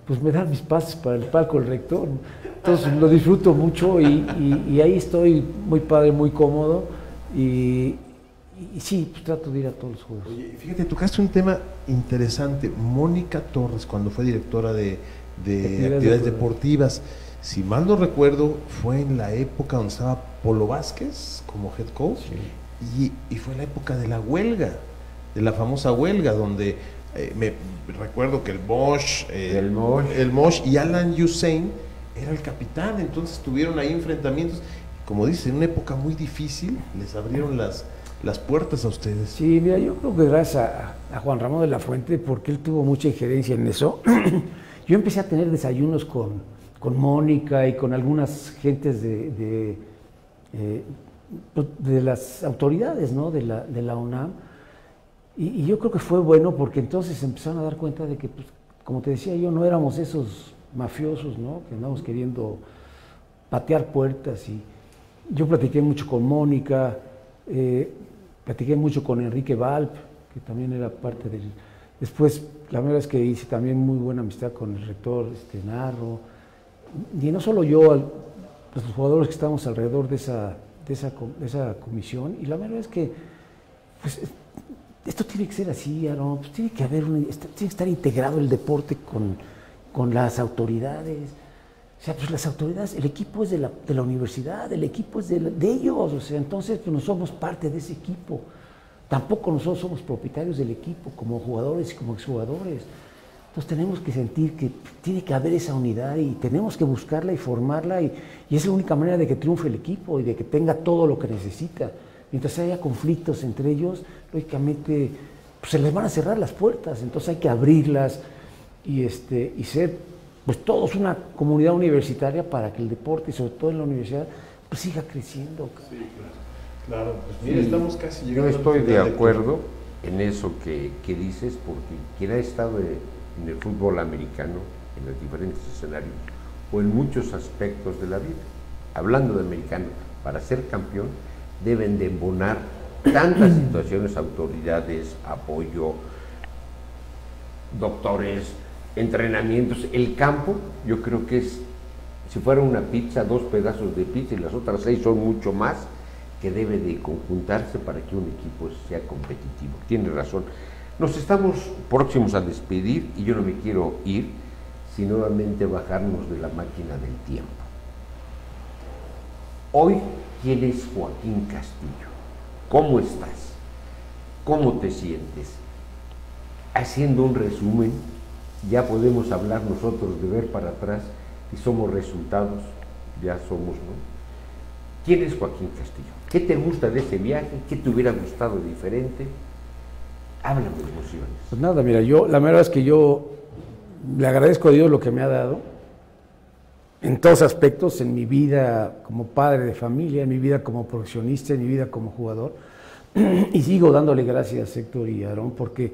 pues me dan mis pases para el palco del rector. Entonces lo disfruto mucho y ahí estoy muy padre, muy cómodo. Y sí, pues trato de ir a todos los juegos. Oye, fíjate, tocaste un tema interesante. Mónica Torres, cuando fue directora de actividades deportivas, si mal no recuerdo, fue en la época donde estaba Polo Vázquez como head coach, sí, y fue la época de la huelga, de la famosa huelga, donde me recuerdo que el Mosh y Alan Hussein era el capitán. Entonces tuvieron ahí enfrentamientos, como dice, en una época muy difícil, les abrieron las puertas a ustedes. Sí, mira, yo creo que gracias a Juan Ramón de la Fuente, porque él tuvo mucha injerencia en eso, yo empecé a tener desayunos con Mónica y con algunas gentes de las autoridades, ¿no? de la UNAM, y yo creo que fue bueno porque entonces empezaron a dar cuenta de que, pues, como te decía yo, no éramos esos mafiosos, ¿no? Que andábamos queriendo patear puertas. Y yo platiqué mucho con Mónica, platiqué mucho con Enrique Valp, que también era parte del... Después, la verdad es que hice también muy buena amistad con el rector Narro, y no solo yo, los jugadores que estábamos alrededor de esa comisión, y la verdad es que pues, esto tiene que ser así, Aaron, pues tiene que haber tiene que estar integrado el deporte con las autoridades. O sea, pues las autoridades, el equipo es de la universidad, el equipo es de ellos, o sea, entonces pues, no somos parte de ese equipo. Tampoco nosotros somos propietarios del equipo como jugadores y como exjugadores. Entonces tenemos que sentir que tiene que haber esa unidad y tenemos que buscarla y formarla y es la única manera de que triunfe el equipo y de que tenga todo lo que necesita. Mientras haya conflictos entre ellos, lógicamente pues, se les van a cerrar las puertas, entonces hay que abrirlas y ser pues todos una comunidad universitaria para que el deporte, y sobre todo en la universidad, pues siga creciendo. Sí, claro. Pues mira, estamos casi llegando. Yo estoy de acuerdo en eso que dices, porque quien ha estado en el fútbol americano, en los diferentes escenarios, o en muchos aspectos de la vida, hablando de americano, para ser campeón, deben de embonar tantas situaciones, autoridades, apoyo, doctores, entrenamientos. El campo, yo creo que es, si fuera una pizza, 2 pedazos de pizza y las otras 6 son mucho más, que debe de conjuntarse para que un equipo sea competitivo. Tiene razón. Nos estamos próximos a despedir y yo no me quiero ir sin nuevamente bajarnos de la máquina del tiempo. Hoy, ¿quién es Joaquín Castillo? ¿Cómo estás? ¿Cómo te sientes? Haciendo un resumen, ya podemos hablar nosotros de ver para atrás y somos resultados, ya somos, ¿no? ¿Quién es Joaquín Castillo? ¿Qué te gusta de ese viaje? ¿Qué te hubiera gustado diferente? Háblame de emociones. Pues nada, mira, la verdad es que yo le agradezco a Dios lo que me ha dado en todos aspectos, en mi vida como padre de familia, en mi vida como profesionista, en mi vida como jugador. Y sigo dándole gracias, Héctor y Aarón, porque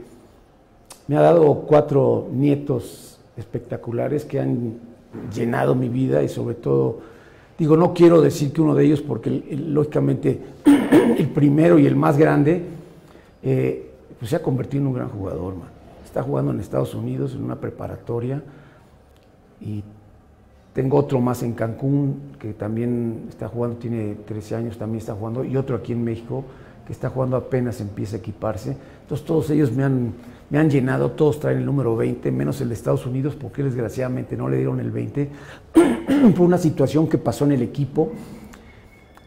me ha dado 4 nietos espectaculares que han llenado mi vida y sobre todo, digo, no quiero decir que uno de ellos, porque lógicamente el primero y el más grande, pues se ha convertido en un gran jugador, man. Está jugando en Estados Unidos en una preparatoria y tengo otro más en Cancún que también está jugando, tiene 13 años, también está jugando, y otro aquí en México que está jugando, apenas empieza a equiparse. Entonces todos ellos me han llenado, todos traen el número 20, menos el de Estados Unidos, porque desgraciadamente no le dieron el 20, por una situación que pasó en el equipo,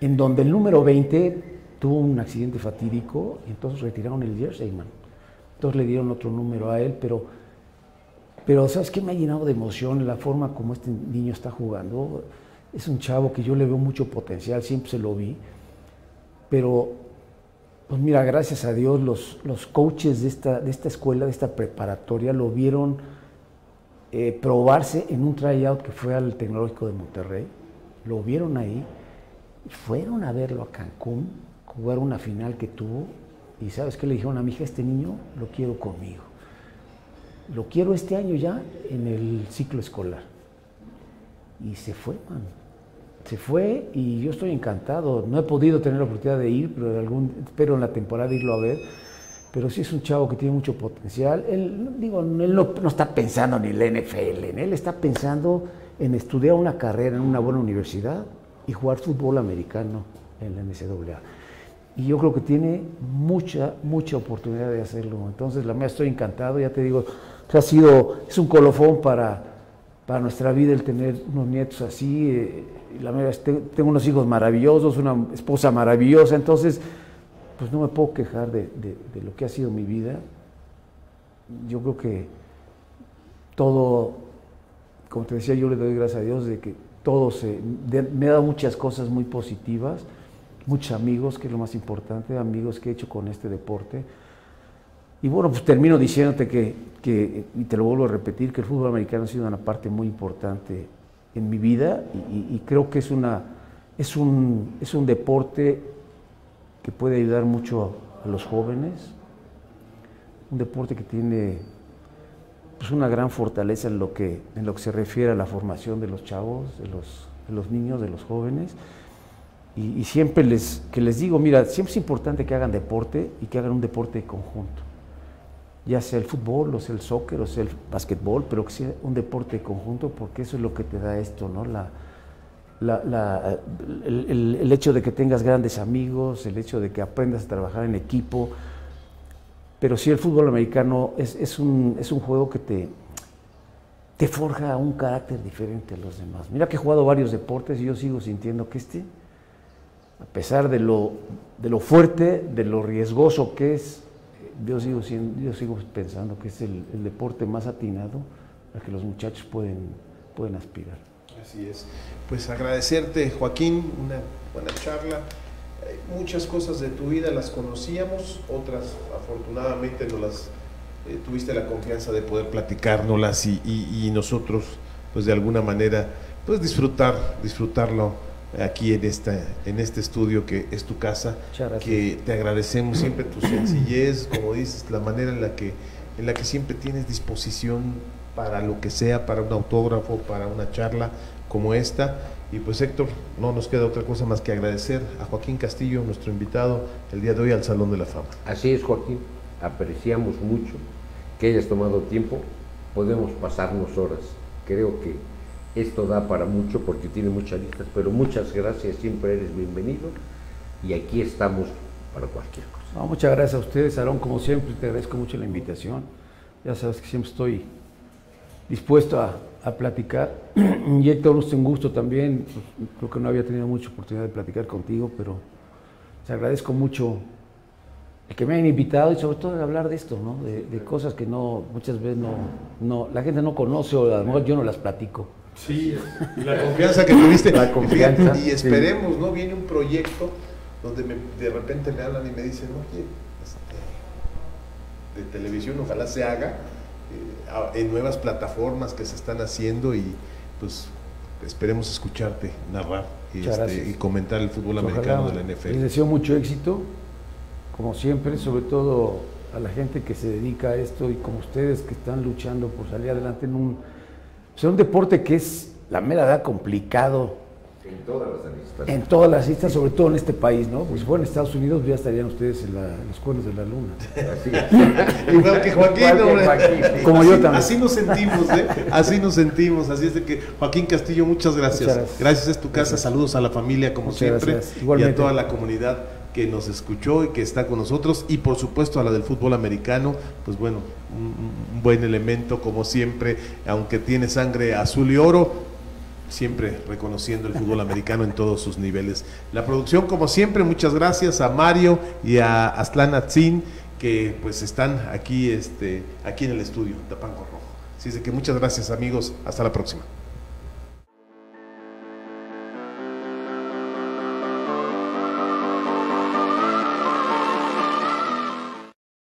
en donde el número 20 tuvo un accidente fatídico y entonces retiraron el jersey, man. Entonces le dieron otro número a él, pero ¿sabes qué? Me ha llenado de emoción la forma como este niño está jugando. Es un chavo que yo le veo mucho potencial, siempre se lo vi, pero pues mira, gracias a Dios los coaches de esta escuela, de esta preparatoria, lo vieron probarse en un tryout que fue al Tecnológico de Monterrey, lo vieron ahí, fueron a verlo a Cancún, jugar una final que tuvo, y ¿sabes qué le dijeron a mi hija? Este niño lo quiero conmigo. Lo quiero este año ya en el ciclo escolar. Y se fue, man. Se fue y yo estoy encantado. No he podido tener la oportunidad de ir, pero espero en la temporada irlo a ver. Pero sí es un chavo que tiene mucho potencial. Él no está pensando ni en la NFL, él está pensando en estudiar una carrera en una buena universidad y jugar fútbol americano en la NCAA. Y yo creo que tiene mucha oportunidad de hacerlo. Entonces, la mía, estoy encantado, ya te digo, es un colofón para nuestra vida el tener unos nietos así. La mía, tengo unos hijos maravillosos, una esposa maravillosa, entonces, pues no me puedo quejar de lo que ha sido mi vida. Yo creo que todo, como te decía, yo le doy gracias a Dios de que todo me ha dado muchas cosas muy positivas. Muchos amigos, que es lo más importante, amigos que he hecho con este deporte. Y bueno, pues termino diciéndote y te lo vuelvo a repetir, que el fútbol americano ha sido una parte muy importante en mi vida y creo que es una es un deporte que puede ayudar mucho a los jóvenes, un deporte que tiene pues una gran fortaleza en lo que se refiere a la formación de los chavos, de los niños, de los jóvenes. Y siempre les digo, mira, siempre es importante que hagan deporte y que hagan un deporte de conjunto. Ya sea el fútbol, o sea el soccer, o sea el básquetbol, pero que sea un deporte de conjunto, porque eso es lo que te da esto, ¿no? El hecho de que tengas grandes amigos, el hecho de que aprendas a trabajar en equipo. Pero sí, el fútbol americano es un juego que te forja un carácter diferente a los demás. Mira que he jugado varios deportes y yo sigo sintiendo que a pesar de lo fuerte, de lo riesgoso que es, yo sigo pensando que es el deporte más atinado al que los muchachos pueden aspirar. Así es. Pues agradecerte, Joaquín, una buena charla. Muchas cosas de tu vida las conocíamos, otras afortunadamente no las tuviste la confianza de poder platicárnoslas y nosotros pues de alguna manera pues disfrutarlo aquí en este estudio que es tu casa, que te agradecemos siempre tu sencillez, como dices, la manera en la que siempre tienes disposición para lo que sea, para un autógrafo, para una charla como esta. Y pues Héctor, no nos queda otra cosa más que agradecer a Joaquín Castillo, nuestro invitado el día de hoy al Salón de la Fama. Así es, Joaquín, apreciamos mucho que hayas tomado tiempo, podemos pasarnos horas, creo que esto da para mucho porque tiene muchas listas, pero muchas gracias, siempre eres bienvenido y aquí estamos para cualquier cosa. No, muchas gracias a ustedes, Aarón, como siempre, te agradezco mucho la invitación, ya sabes que siempre estoy dispuesto a platicar, y Héctor, es un gusto también, pues, creo que no había tenido mucha oportunidad de platicar contigo, pero te agradezco mucho el que me hayan invitado y sobre todo de hablar de esto, ¿no? De cosas que muchas veces la gente no conoce o a lo mejor yo no las platico. Sí, la confianza que tuviste. La confianza. Y esperemos, sí. ¿No? Viene un proyecto donde de repente me hablan y me dicen, oye, de televisión, ojalá se haga en nuevas plataformas que se están haciendo y pues esperemos escucharte narrar y comentar el fútbol americano de la NFL. Les deseo mucho éxito, como siempre, sobre todo a la gente que se dedica a esto y como ustedes que están luchando por salir adelante en un deporte que es, la mera verdad, complicado. En todas las listas, sobre todo en este país, ¿no? Pues si fueran en Estados Unidos ya estarían ustedes en los cuernos de la luna. Así Igual que Joaquín, como yo también. Así nos sentimos, ¿eh? Así nos sentimos. Así es de que, Joaquín Castillo, muchas gracias. Gracias, es tu casa. Saludos a la familia, como siempre, y a toda la comunidad que nos escuchó y que está con nosotros, y por supuesto a la del fútbol americano, pues bueno, un buen elemento como siempre, aunque tiene sangre azul y oro, siempre reconociendo el fútbol americano en todos sus niveles. La producción, como siempre, muchas gracias a Mario y a Aslan Atzin, que pues están aquí en el estudio Tapanco Rojo. Así es de que muchas gracias, amigos, hasta la próxima.